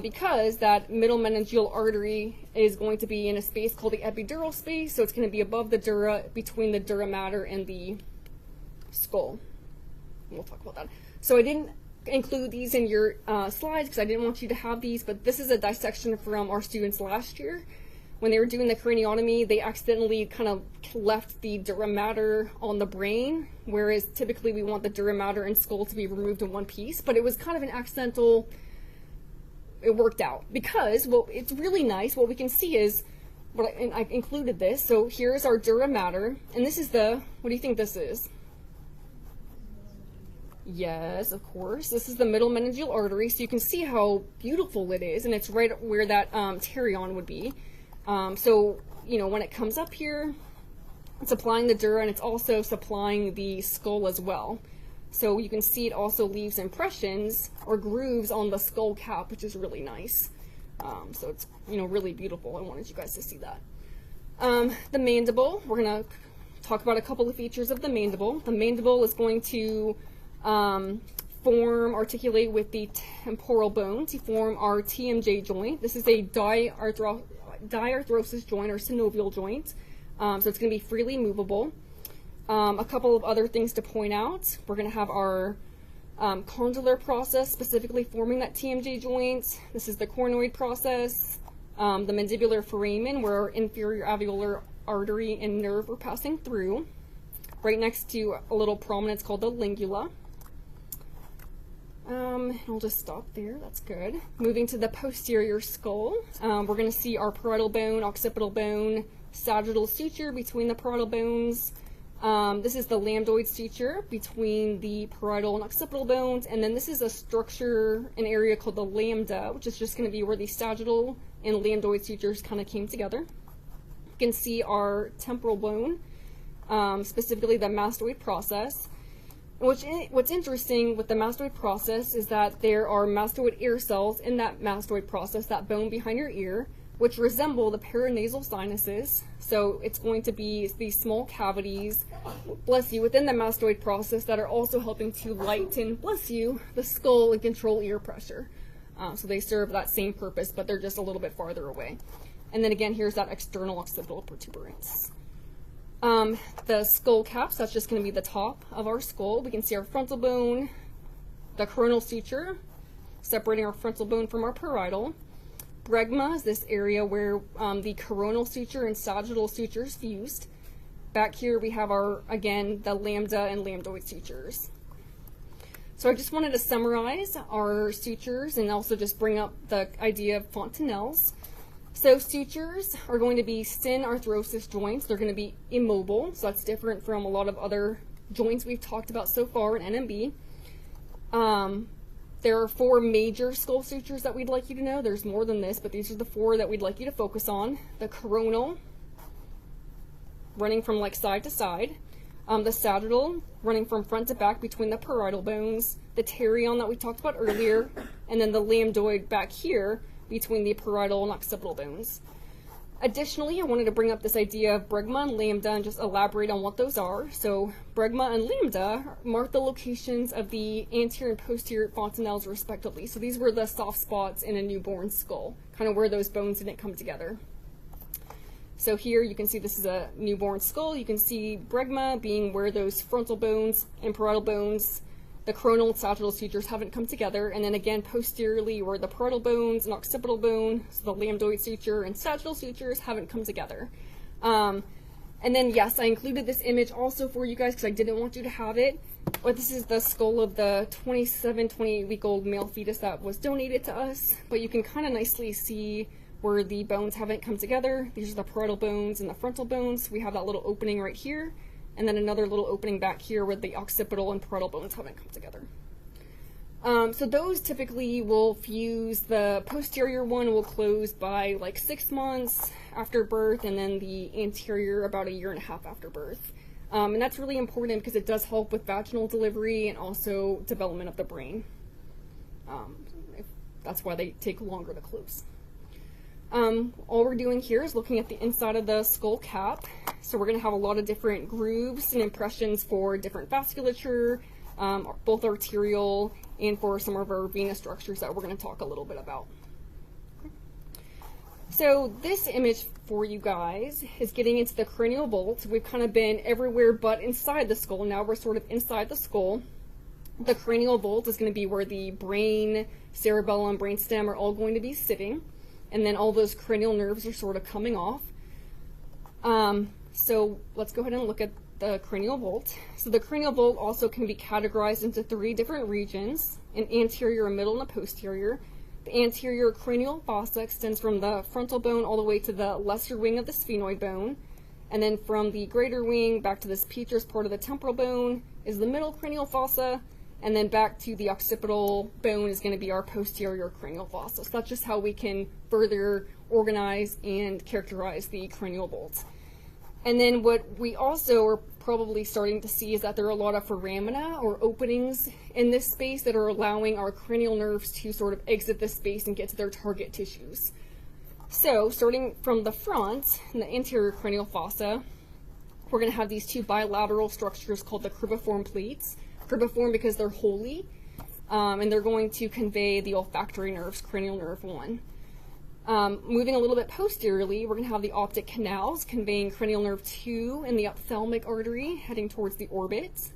Because that middle meningeal artery is going to be in a space called the epidural space, so it's going to be above the dura, between the dura mater and the skull. We'll talk about that. So I didn't include these in your slides because I didn't want you to have these, but this is a dissection from our students last year. When they were doing the craniotomy, they accidentally kind of left the dura mater on the brain, whereas typically we want the dura mater and skull to be removed in one piece, but it was kind of an accidental, it worked out. Because, well, it's really nice, what we can see is, and I included this, so here's our dura mater, and this is what do you think this is? Yes, of course. This is the middle meningeal artery, so you can see how beautiful it is, and it's right where that pterion would be. So, when it comes up here, it's supplying the dura, and it's also supplying the skull as well. So you can see it also leaves impressions or grooves on the skull cap, which is really nice. So it's, really beautiful. I wanted you guys to see that. The mandible, we're going to talk about a couple of features of the mandible. The mandible is going to articulate with the temporal bone to form our TMJ joint. This is a diarthrosis joint or synovial joint. So it's going to be freely movable. A couple of other things to point out. We're going to have our condylar process, specifically forming that TMJ joint. This is the coronoid process. The mandibular foramen, where our inferior alveolar artery and nerve are passing through. Right next to a little prominence called the lingula. I'll just stop there, that's good. Moving to the posterior skull, we're going to see our parietal bone, occipital bone, sagittal suture between the parietal bones. This is the lambdoid suture between the parietal and occipital bones, and then this is a structure, an area called the lambda, which is just going to be where the sagittal and lambdoid sutures kind of came together. You can see our temporal bone, specifically the mastoid process. What's interesting with the mastoid process is that there are mastoid ear cells in that mastoid process, that bone behind your ear, which resemble the paranasal sinuses. So it's going to be these small cavities, bless you, within the mastoid process that are also helping to lighten, bless you, the skull and control ear pressure. So they serve that same purpose, but they're just a little bit farther away. And then again, here's that external occipital protuberance. The skull caps, that's just going to be the top of our skull. We can see our frontal bone, the coronal suture, separating our frontal bone from our parietal. Bregma is this area where the coronal suture and sagittal sutures fused. Back here we have our, again, the lambda and lambdoid sutures. So I just wanted to summarize our sutures and also just bring up the idea of fontanelles. So sutures are going to be synarthrosis joints. They're going to be immobile, so that's different from a lot of other joints we've talked about so far in NMB. There are 4 major skull sutures that we'd like you to know. There's more than this, but these are the 4 that we'd like you to focus on. The coronal, running from like side to side. The sagittal, running from front to back between the parietal bones. The pterion that we talked about earlier. And then the lambdoid back here between the parietal and occipital bones. Additionally, I wanted to bring up this idea of bregma and lambda and just elaborate on what those are. So bregma and lambda mark the locations of the anterior and posterior fontanelles respectively. So these were the soft spots in a newborn skull, kind of where those bones didn't come together. So here you can see this is a newborn skull. You can see bregma being where those frontal bones and parietal bones, the coronal and sagittal sutures haven't come together, and then again posteriorly where the parietal bones and occipital bone, so the lambdoid suture and sagittal sutures haven't come together. And then yes, I included this image also for you guys because I didn't want you to have it, but this is the skull of the 28-week-old male fetus that was donated to us, but you can kind of nicely see where the bones haven't come together. These are the parietal bones and the frontal bones. We have that little opening right here, and then another little opening back here where the occipital and parietal bones haven't come together. So those typically will fuse. The posterior one will close by like 6 months after birth, and then the anterior about 1.5 years after birth. And that's really important because it does help with vaginal delivery and also development of the brain. That's why they take longer to close. All we're doing here is looking at the inside of the skull cap. So we're going to have a lot of different grooves and impressions for different vasculature, both arterial and for some of our venous structures that we're going to talk a little bit about. So this image for you guys is getting into the cranial vault. We've kind of been everywhere but inside the skull. Now we're sort of inside the skull. The cranial vault is going to be where the brain, cerebellum, brainstem are all going to be sitting. And then all those cranial nerves are sort of coming off. So let's go ahead and look at the cranial vault. So the cranial vault also can be categorized into 3 different regions: an anterior, a middle, and a posterior. The anterior cranial fossa extends from the frontal bone all the way to the lesser wing of the sphenoid bone. And then from the greater wing back to this petrous part of the temporal bone is the middle cranial fossa. And then back to the occipital bone is going to be our posterior cranial fossa. So that's just how we can further organize and characterize the cranial vault. And then what we also are probably starting to see is that there are a lot of foramina or openings in this space that are allowing our cranial nerves to sort of exit this space and get to their target tissues. So starting from the front, in the anterior cranial fossa, we're going to have these 2 bilateral structures called the cribriform plates. Cribriform because they're holy, and they're going to convey the olfactory nerves, cranial nerve 1. Moving a little bit posteriorly, we're going to have the optic canals conveying cranial nerve 2 and the ophthalmic artery heading towards the orbit.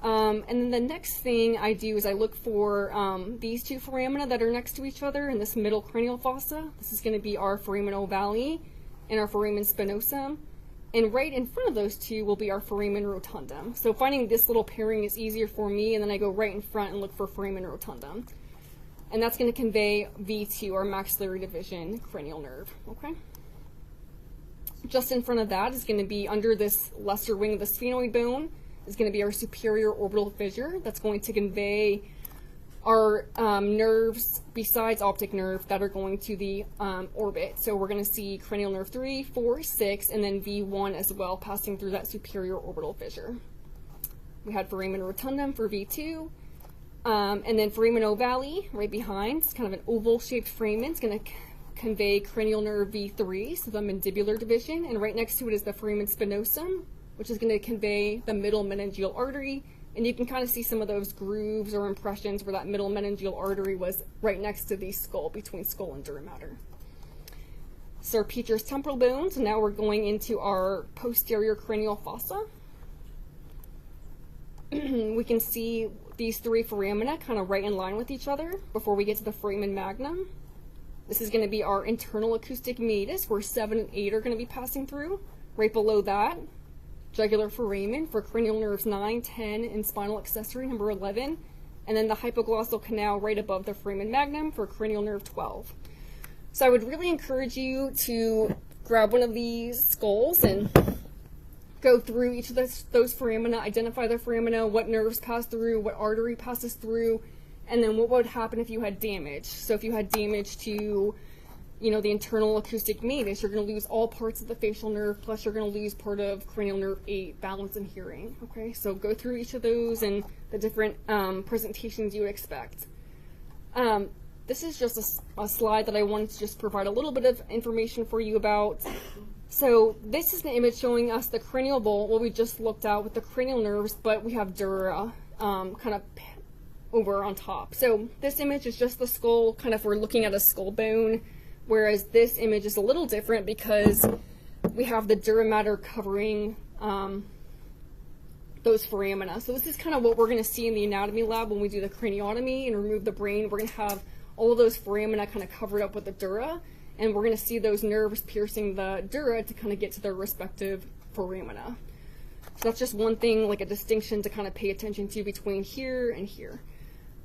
And then the next thing I do is I look for these two foramina that are next to each other in this middle cranial fossa. This is going to be our foramen ovale and our foramen spinosum. And right in front of those two will be our foramen rotundum. So finding this little pairing is easier for me, and then I go right in front and look for foramen rotundum. And that's going to convey V2, our maxillary division cranial nerve, okay? Just in front of that is going to be under this lesser wing of the sphenoid bone is going to be our superior orbital fissure. That's going to convey our nerves besides optic nerve that are going to the orbit. So we're going to see cranial nerve 3, 4, 6, and then V1 as well, passing through that superior orbital fissure. We had foramen rotundum for V2, and then foramen ovale right behind. It's kind of an oval-shaped foramen. It's going to convey cranial nerve V3, so the mandibular division, and right next to it is the foramen spinosum, which is going to convey the middle meningeal artery. And you can kind of see some of those grooves or impressions where that middle meningeal artery was right next to the skull, between skull and dura mater. So our Petrus temporal bone. So now we're going into our posterior cranial fossa. We can see these three foramina kind of right in line with each other before we get to the foramen magnum. This is going to be our internal acoustic meatus, where 7 and 8 are going to be passing through. Right below that, jugular foramen for cranial nerves 9, 10, and spinal accessory number 11, and then the hypoglossal canal right above the foramen magnum for cranial nerve 12. So I would really encourage you to grab one of these skulls and go through each of those foramina, identify the foramina, what nerves pass through, what artery passes through, and then what would happen if you had damage. So if you had damage to the internal acoustic meatus, you're going to lose all parts of the facial nerve, plus you're going to lose part of cranial nerve 8, balance and hearing. Okay, so go through each of those and the different presentations you would expect. This is just a slide that I wanted to just provide a little bit of information for you about. So this is an image showing us the cranial bolt, what we just looked at with the cranial nerves, but we have dura kind of over on top. So this image is just the skull, kind of we're looking at a skull bone. Whereas this image is a little different because we have the dura mater covering those foramina. So this is kind of what we're going to see in the anatomy lab when we do the craniotomy and remove the brain. We're going to have all of those foramina kind of covered up with the dura, and we're going to see those nerves piercing the dura to kind of get to their respective foramina. So that's just one thing, like a distinction to kind of pay attention to between here and here.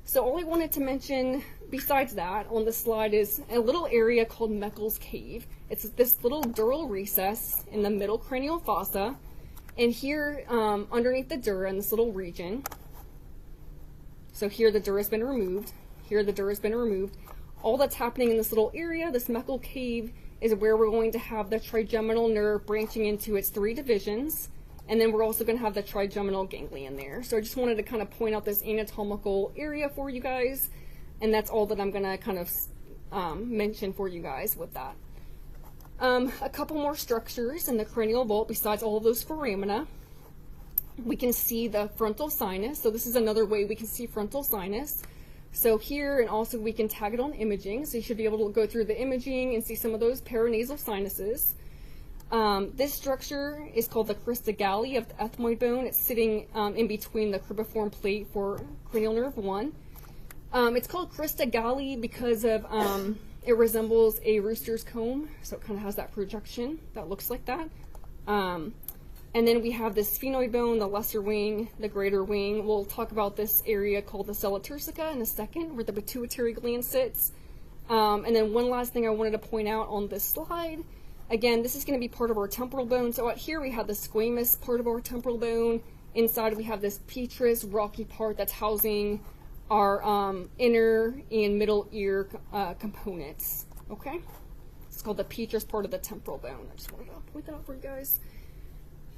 So all I wanted to mention besides that on this slide is a little area called Meckel's Cave. It's this little dural recess in the middle cranial fossa, and here underneath the dura in this little region, so here the dura has been removed, here the dura has been removed. All that's happening in this little area, this Meckel Cave, is where we're going to have the trigeminal nerve branching into its 3 divisions. And then we're also going to have the trigeminal ganglion there. So I just wanted to kind of point out this anatomical area for you guys. And that's all that I'm going to kind of mention for you guys with that. A couple more structures in the cranial vault besides all of those foramina. We can see the frontal sinus. So this is another way we can see frontal sinus. So here, and also we can tag it on imaging. So you should be able to go through the imaging and see some of those paranasal sinuses. This structure is called the crista galli of the ethmoid bone. It's sitting in between the cribriform plate for cranial nerve 1. It's called crista galli because of it resembles a rooster's comb, so it kind of has that projection that looks like that. And then we have the sphenoid bone, the lesser wing, the greater wing. We'll talk about this area called the sella turcica in a second, where the pituitary gland sits. And then one last thing I wanted to point out on this slide. Again, this is going to be part of our temporal bone. So out here we have the squamous part of our temporal bone. Inside we have this petrous rocky part that's housing our inner and middle ear components. Okay? It's called the petrous part of the temporal bone. I just wanted to point that out for you guys.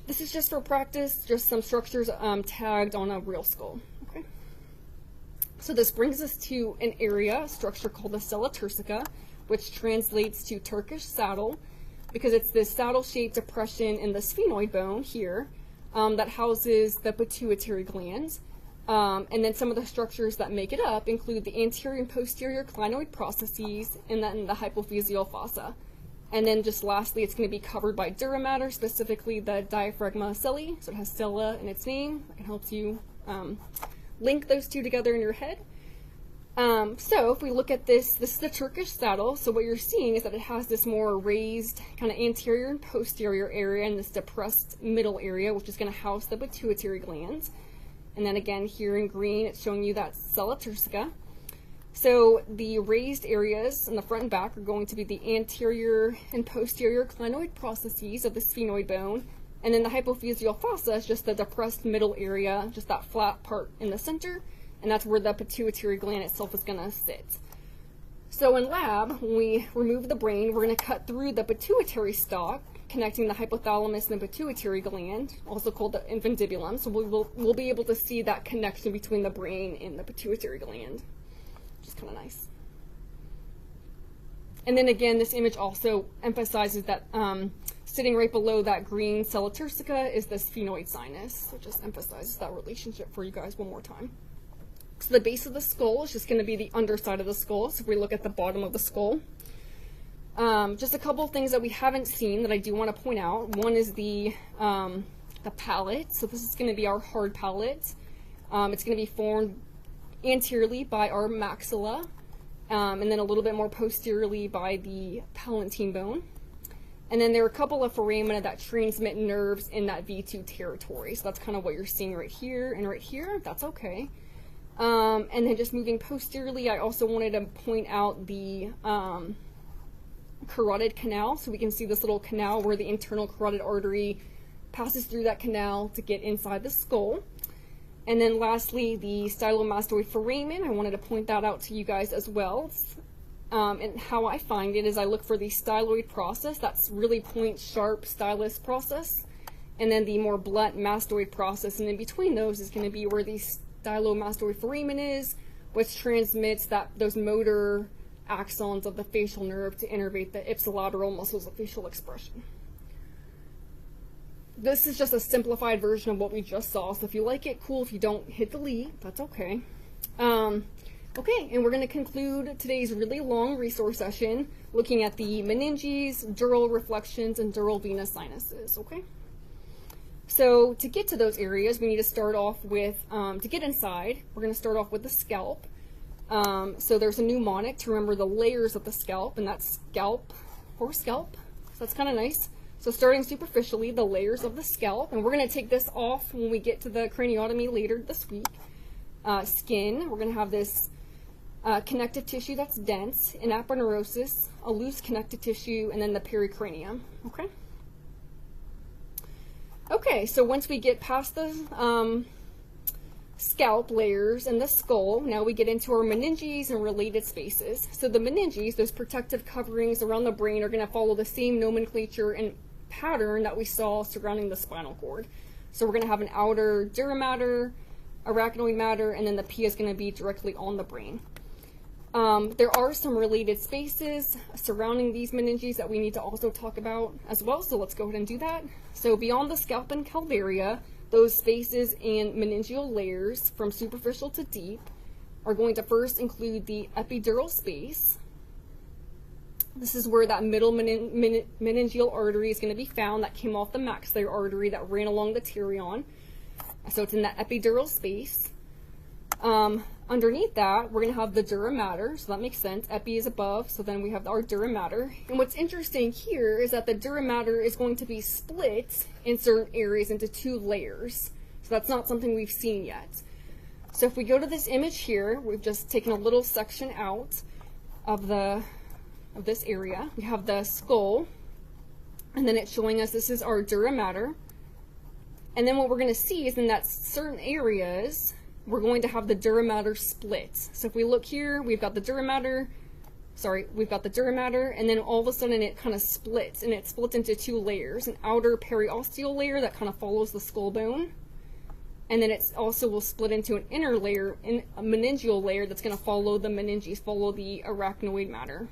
This is just for practice, just some structures tagged on a real skull. Okay? So this brings us to an area, a structure called the sella turcica, which translates to Turkish saddle, because it's this saddle-shaped depression in the sphenoid bone here that houses the pituitary glands. And then some of the structures that make it up include the anterior and posterior clinoid processes, and then the hypophyseal fossa. And then just lastly, it's going to be covered by dura mater, specifically the diaphragma ocelli. So it has stella in its name. It helps you link those two together in your head. So if we look at this is the Turkish saddle. So what you're seeing is that it has this more raised kind of anterior and posterior area and this depressed middle area, which is going to house the pituitary glands. And then again, here in green, it's showing you that sella turcica. So the raised areas in the front and back are going to be the anterior and posterior clinoid processes of the sphenoid bone. And then the hypophyseal fossa is just the depressed middle area, just that flat part in the center. And that's where the pituitary gland itself is going to sit. So in lab, when we remove the brain, we're going to cut through the pituitary stalk, connecting the hypothalamus and the pituitary gland, also called the infundibulum. So we'll be able to see that connection between the brain and the pituitary gland, which is kind of nice. And then again, this image also emphasizes that sitting right below that green sella turcica is the sphenoid sinus, so just emphasizes that relationship for you guys one more time. So the base of the skull is just going to be the underside of the skull. So if we look at the bottom of the skull, just a couple of things that we haven't seen that I do want to point out. One is the palate. So this is going to be our hard palate. It's going to be formed anteriorly by our maxilla, and then a little bit more posteriorly by the palatine bone. And then there are a couple of foramina that transmit nerves in that V2 territory. So that's kind of what you're seeing right here and right here. That's okay. And then just moving posteriorly, I also wanted to point out the carotid canal. So we can see this little canal where the internal carotid artery passes through that canal to get inside the skull. And then lastly, the stylomastoid foramen. I wanted to point that out to you guys as well. And how I find it is I look for the styloid process. That's really point sharp stylus process. And then the more blunt mastoid process. And in between those is going to be where the stylomastoid foramen is, which transmits those motor axons of the facial nerve to innervate the ipsilateral muscles of facial expression. This is just a simplified version of what we just saw, so if you like it, cool. If you don't, hit delete. That's okay. Okay, and we're going to conclude today's really long resource session looking at the meninges, dural reflections, and dural venous sinuses, okay? So to get to those areas, we need to start off with, to get inside, we're going to start off with the scalp. So there's a mnemonic to remember the layers of the scalp, and that's scalp or scalp. So that's kind of nice. So starting superficially, the layers of the scalp, and we're going to take this off when we get to the craniotomy later this week. Skin, we're going to have this connective tissue that's dense, an aponeurosis, a loose connective tissue, and then the pericranium, okay? Okay, so once we get past the scalp layers and the skull, now we get into our meninges and related spaces. So the meninges, those protective coverings around the brain, are going to follow the same nomenclature and pattern that we saw surrounding the spinal cord. So we're going to have an outer dura mater, arachnoid mater, and then the P is going to be directly on the brain. There are some related spaces surrounding these meninges that we need to also talk about as well, so let's go ahead and do that. So beyond the scalp and calvaria, those spaces and meningeal layers from superficial to deep are going to first include the epidural space. This is where that middle meningeal artery is going to be found that came off the maxillary artery that ran along the pterion. So it's in that epidural space. Underneath that, we're going to have the dura mater, so that makes sense. Epi is above, so then we have our dura mater. And what's interesting here is that the dura mater is going to be split in certain areas into two layers. So that's not something we've seen yet. So if we go to this image here, we've just taken a little section out of this area. We have the skull, and then it's showing us this is our dura mater. And then what we're going to see is in that certain areas, we're going to have the dura mater split. So if we look here, we've got the dura mater, and then all of a sudden it kind of splits, and it splits into two layers, an outer periosteal layer that kind of follows the skull bone, and then it also will split into an inner layer, a meningeal layer that's going to follow the meninges, follow the arachnoid mater.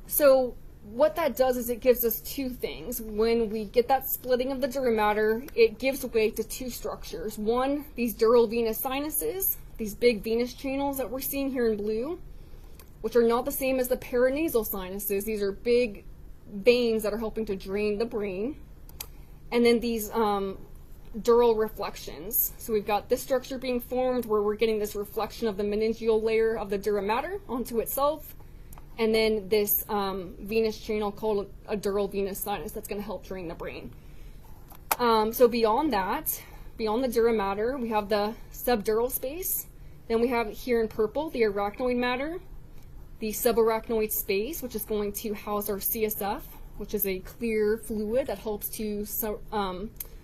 So what that does is it gives us two things. When we get that splitting of the dura mater, it gives way to two structures. One, these dural venous sinuses, these big venous channels that we're seeing here in blue, which are not the same as the paranasal sinuses. These are big veins that are helping to drain the brain. And then these dural reflections. So we've got this structure being formed where we're getting this reflection of the meningeal layer of the dura mater onto itself. And then this venous channel called a dural venous sinus that's going to help drain the brain. So beyond that, beyond the dura mater, we have the subdural space. Then we have here in purple the arachnoid mater, the subarachnoid space, which is going to house our CSF, which is a clear fluid that helps to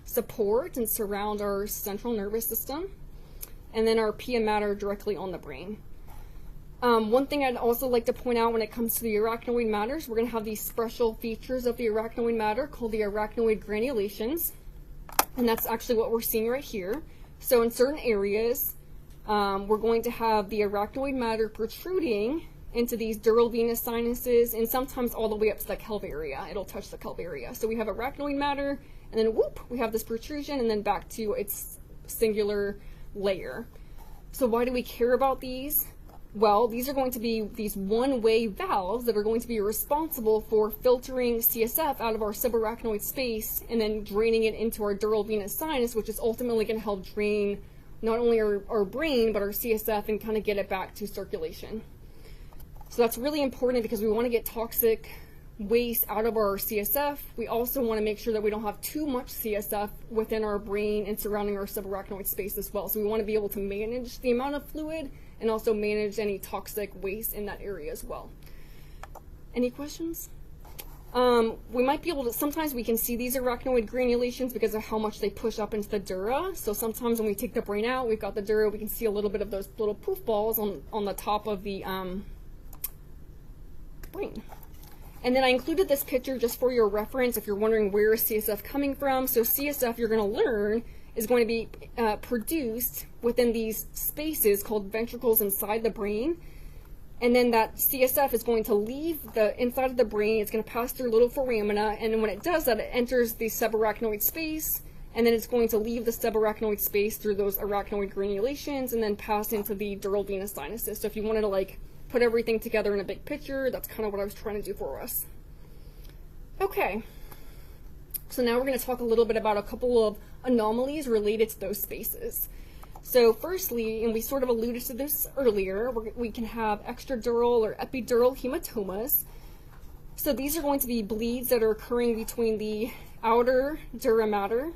support and surround our central nervous system. And then our pia mater directly on the brain. One thing I'd also like to point out when it comes to the arachnoid maters, we're going to have these special features of the arachnoid mater called the arachnoid granulations. And that's actually what we're seeing right here. So in certain areas, we're going to have the arachnoid mater protruding into these dural venous sinuses, and sometimes all the way up to the calvaria. It'll touch the calvaria. So we have arachnoid mater, and then whoop, we have this protrusion, and then back to its singular layer. So why do we care about these? Well, these are going to be these one-way valves that are going to be responsible for filtering CSF out of our subarachnoid space and then draining it into our dural venous sinus, which is ultimately going to help drain not only our brain, but our CSF and kind of get it back to circulation. So that's really important because we want to get toxic waste out of our CSF. We also want to make sure that we don't have too much CSF within our brain and surrounding our subarachnoid space as well. So we want to be able to manage the amount of fluid and also manage any toxic waste in that area as well. Any questions? We might be able to, sometimes we can see these arachnoid granulations because of how much they push up into the dura. So sometimes when we take the brain out, we've got the dura, we can see a little bit of those little poof balls on the top of the brain. And then I included this picture just for your reference if you're wondering where is CSF coming from. So CSF, you're going to learn, is going to be produced within these spaces called ventricles inside the brain. And then that CSF is going to leave the inside of the brain. It's going to pass through little foramina, and then when it does that, it enters the subarachnoid space, and then it's going to leave the subarachnoid space through those arachnoid granulations and then pass into the dural venous sinuses. So if you wanted to like put everything together in a big picture, that's kind of what I was trying to do for us. Okay, so now we're going to talk a little bit about a couple of anomalies related to those spaces. So firstly, and we sort of alluded to this earlier, we can have extradural or epidural hematomas. So these are going to be bleeds that are occurring between the outer dura mater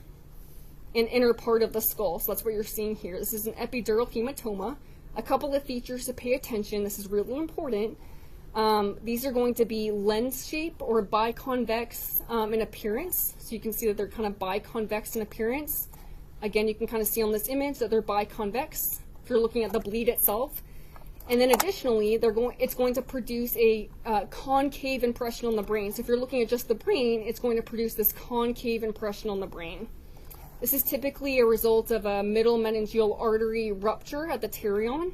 and inner part of the skull. So that's what you're seeing here. This is an epidural hematoma. A couple of features to pay attention. This is really important. These are going to be lens shape or biconvex in appearance. So you can see that they're kind of biconvex in appearance. Again, you can kind of see on this image that they're biconvex if you're looking at the bleed itself. And then additionally, it's going to produce a concave impression on the brain. So if you're looking at just the brain, it's going to produce this concave impression on the brain. This is typically a result of a middle meningeal artery rupture at the pterion.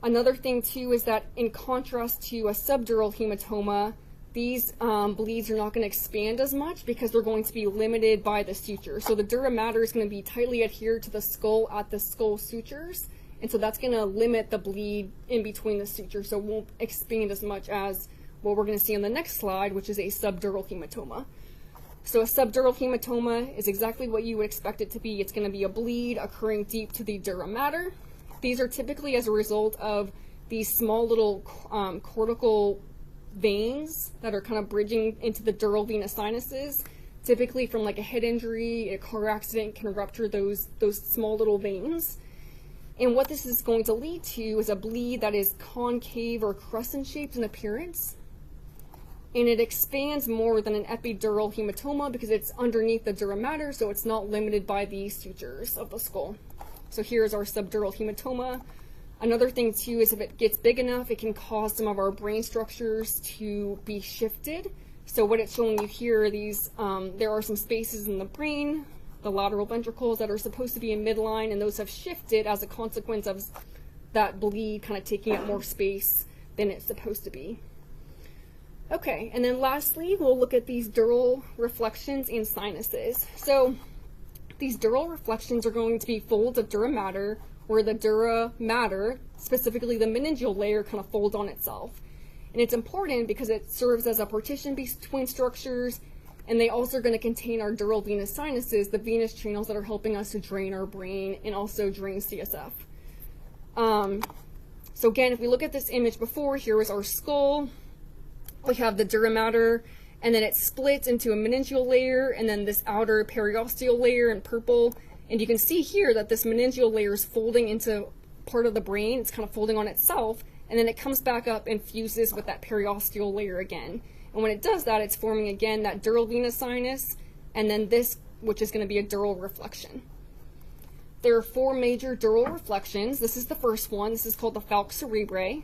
Another thing too is that in contrast to a subdural hematoma, these bleeds are not going to expand as much because they're going to be limited by the suture. So the dura mater is going to be tightly adhered to the skull at the skull sutures, and so that's going to limit the bleed in between the sutures, so it won't expand as much as what we're going to see on the next slide, which is a subdural hematoma. So a subdural hematoma is exactly what you would expect it to be. It's going to be a bleed occurring deep to the dura mater. These are typically as a result of these small little cortical veins that are kind of bridging into the dural venous sinuses. Typically from like a head injury, a car accident can rupture those small little veins. And what this is going to lead to is a bleed that is concave or crescent shaped in appearance. And it expands more than an epidural hematoma because it's underneath the dura mater, so it's not limited by the sutures of the skull. So here's our subdural hematoma. Another thing too is if it gets big enough, it can cause some of our brain structures to be shifted. So what it's showing you here are these, there are some spaces in the brain, the lateral ventricles that are supposed to be in midline, and those have shifted as a consequence of that bleed kind of taking up more space than it's supposed to be. Okay, and then lastly, we'll look at these dural reflections and sinuses. So these dural reflections are going to be folds of dura mater, where the dura mater, specifically the meningeal layer, kind of folds on itself. And it's important because it serves as a partition between structures, and they also are going to contain our dural venous sinuses, the venous channels that are helping us to drain our brain and also drain CSF. So again, if we look at this image before, here is our skull. We have the dura mater, and then it splits into a meningeal layer, and then this outer periosteal layer in purple. And you can see here that this meningeal layer is folding into part of the brain. It's kind of folding on itself, and then it comes back up and fuses with that periosteal layer again. And when it does that, it's forming again that dural venous sinus, and then this, which is going to be a dural reflection. There are 4 major dural reflections. This is the first one. This is called the falx cerebrae.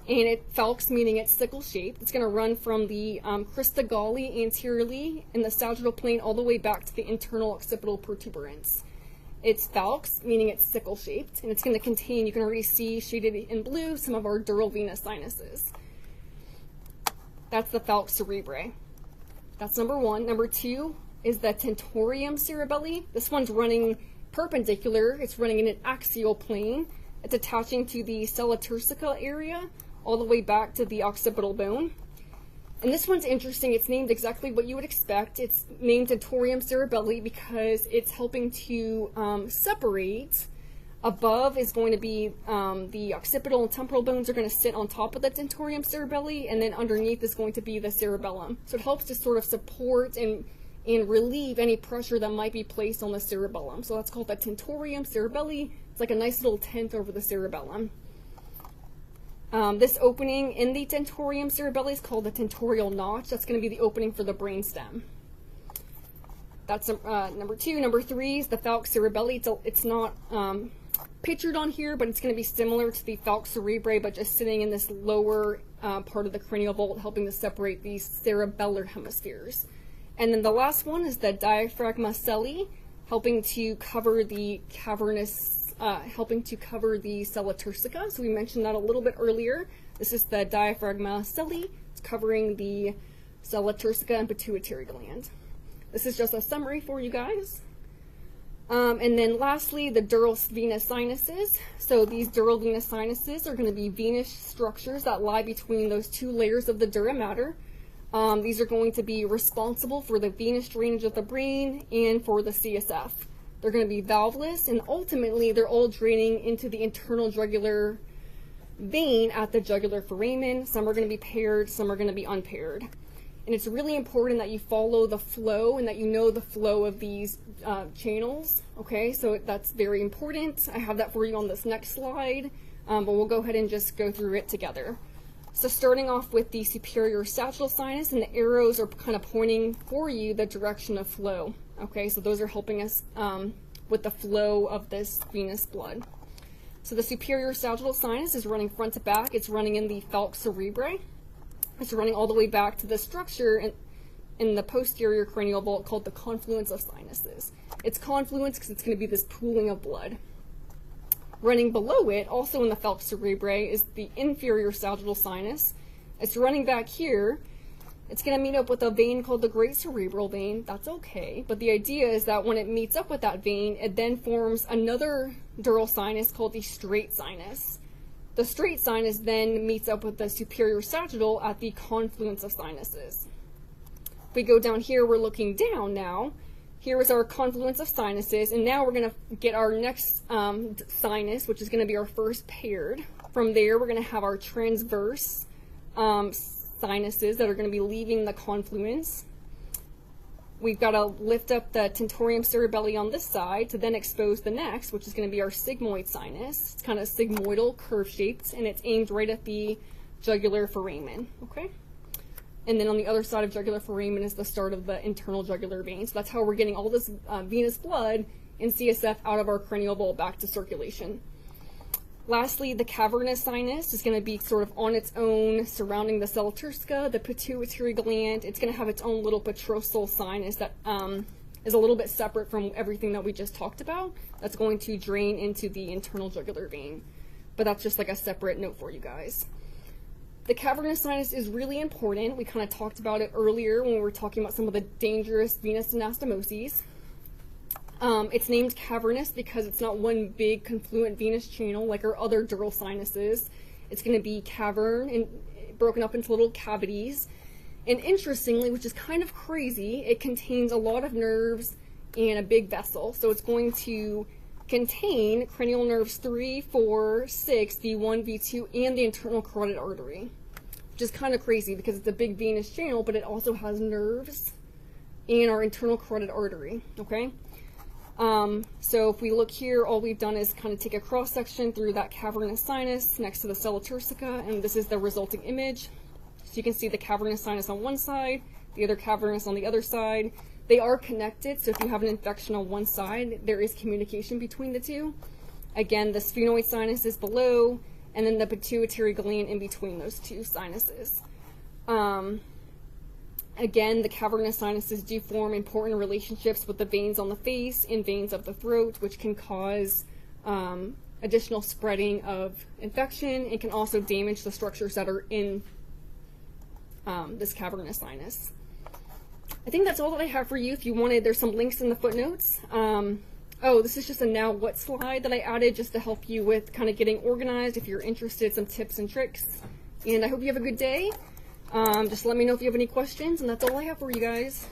And falx meaning it's sickle shaped. It's going to run from the crista galli anteriorly in the sagittal plane all the way back to the internal occipital protuberance. It's falx meaning it's sickle shaped, and it's going to contain, you can already see shaded in blue, some of our dural venous sinuses. That's the falx cerebrae. That's number 1. Number 2 is the tentorium cerebelli. This one's running perpendicular. It's running in an axial plane. It's attaching to the sella turcica area all the way back to the occipital bone. And this one's interesting. It's named exactly what you would expect. It's named tentorium cerebelli because it's helping to separate. Above is going to be the occipital and temporal bones are going to sit on top of the tentorium cerebelli, and then underneath is going to be the cerebellum. So it helps to sort of support and relieve any pressure that might be placed on the cerebellum. So that's called the tentorium cerebelli. It's like a nice little tent over the cerebellum. This opening in the tentorium cerebelli is called the tentorial notch. That's going to be the opening for the brainstem. That's number 2. Number 3 is the falx cerebelli. It's not pictured on here, but it's going to be similar to the falx cerebrae, but just sitting in this lower part of the cranial vault, helping to separate these cerebellar hemispheres. And then the last one is the diaphragma celli, helping to cover the cavernous helping to cover the sella turcica. So we mentioned that a little bit earlier. This is the diaphragma celli. It's covering the sella turcica and pituitary gland. This is just a summary for you guys. And then lastly, the dural venous sinuses. So these dural venous sinuses are going to be venous structures that lie between those 2 layers of the dura mater. These are going to be responsible for the venous drainage of the brain and for the CSF. They're going to be valveless, and ultimately they're all draining into the internal jugular vein at the jugular foramen. Some are going to be paired, some are going to be unpaired. And it's really important that you follow the flow and that you know the flow of these channels. Okay, so that's very important. I have that for you on this next slide, but we'll go ahead and just go through it together. So starting off with the superior sagittal sinus, and the arrows are kind of pointing for you the direction of flow. Okay, so those are helping us with the flow of this venous blood. So the superior sagittal sinus is running front to back. It's running in the falx cerebrae. It's running all the way back to the structure in the posterior cranial vault called the confluence of sinuses. It's confluence because it's going to be this pooling of blood. Running below it, also in the falx cerebrae, is the inferior sagittal sinus. It's running back here. It's going to meet up with a vein called the great cerebral vein. That's okay. But the idea is that when it meets up with that vein, it then forms another dural sinus called the straight sinus. The straight sinus then meets up with the superior sagittal at the confluence of sinuses. If we go down here, we're looking down now. Here is our confluence of sinuses, and now we're going to get our next sinus, which is going to be our first paired. From there, we're going to have our transverse sinuses that are going to be leaving the confluence. We've got to lift up the tentorium cerebelli on this side to then expose the next, which is going to be our sigmoid sinus. It's kind of sigmoidal, curve-shaped, and it's aimed right at the jugular foramen, okay? And then on the other side of jugular foramen is the start of the internal jugular vein. So that's how we're getting all this venous blood and CSF out of our cranial vault back to circulation. Lastly, the cavernous sinus is going to be sort of on its own, surrounding the sella turcica, the pituitary gland. It's going to have its own little petrosal sinus that is a little bit separate from everything that we just talked about. That's going to drain into the internal jugular vein. But that's just like a separate note for you guys. The cavernous sinus is really important. We kind of talked about it earlier when we were talking about some of the dangerous venous anastomoses. It's named cavernous because it's not one big confluent venous channel like our other dural sinuses. It's going to be cavern and broken up into little cavities. And interestingly, which is kind of crazy, it contains a lot of nerves and a big vessel. So it's going to contain cranial nerves 3, 4, 6, V1, V2, and the internal carotid artery, which is kind of crazy because it's a big venous channel, but it also has nerves and our internal carotid artery, okay? So if we look here, all we've done is kind of take a cross section through that cavernous sinus next to the sella turcica, and this is the resulting image. So you can see the cavernous sinus on one side, the other cavernous on the other side. They are connected, so if you have an infection on one side, there is communication between the two. Again, the sphenoid sinus is below, and then the pituitary gland in between those two sinuses. Again, the cavernous sinuses do form important relationships with the veins on the face and veins of the throat, which can cause additional spreading of infection and can also damage the structures that are in this cavernous sinus. I think that's all that I have for you. If you wanted, there's some links in the footnotes. Oh, this is just a now what slide that I added just to help you with kind of getting organized if you're interested, some tips and tricks. And I hope you have a good day. Just let me know if you have any questions, and that's all I have for you guys.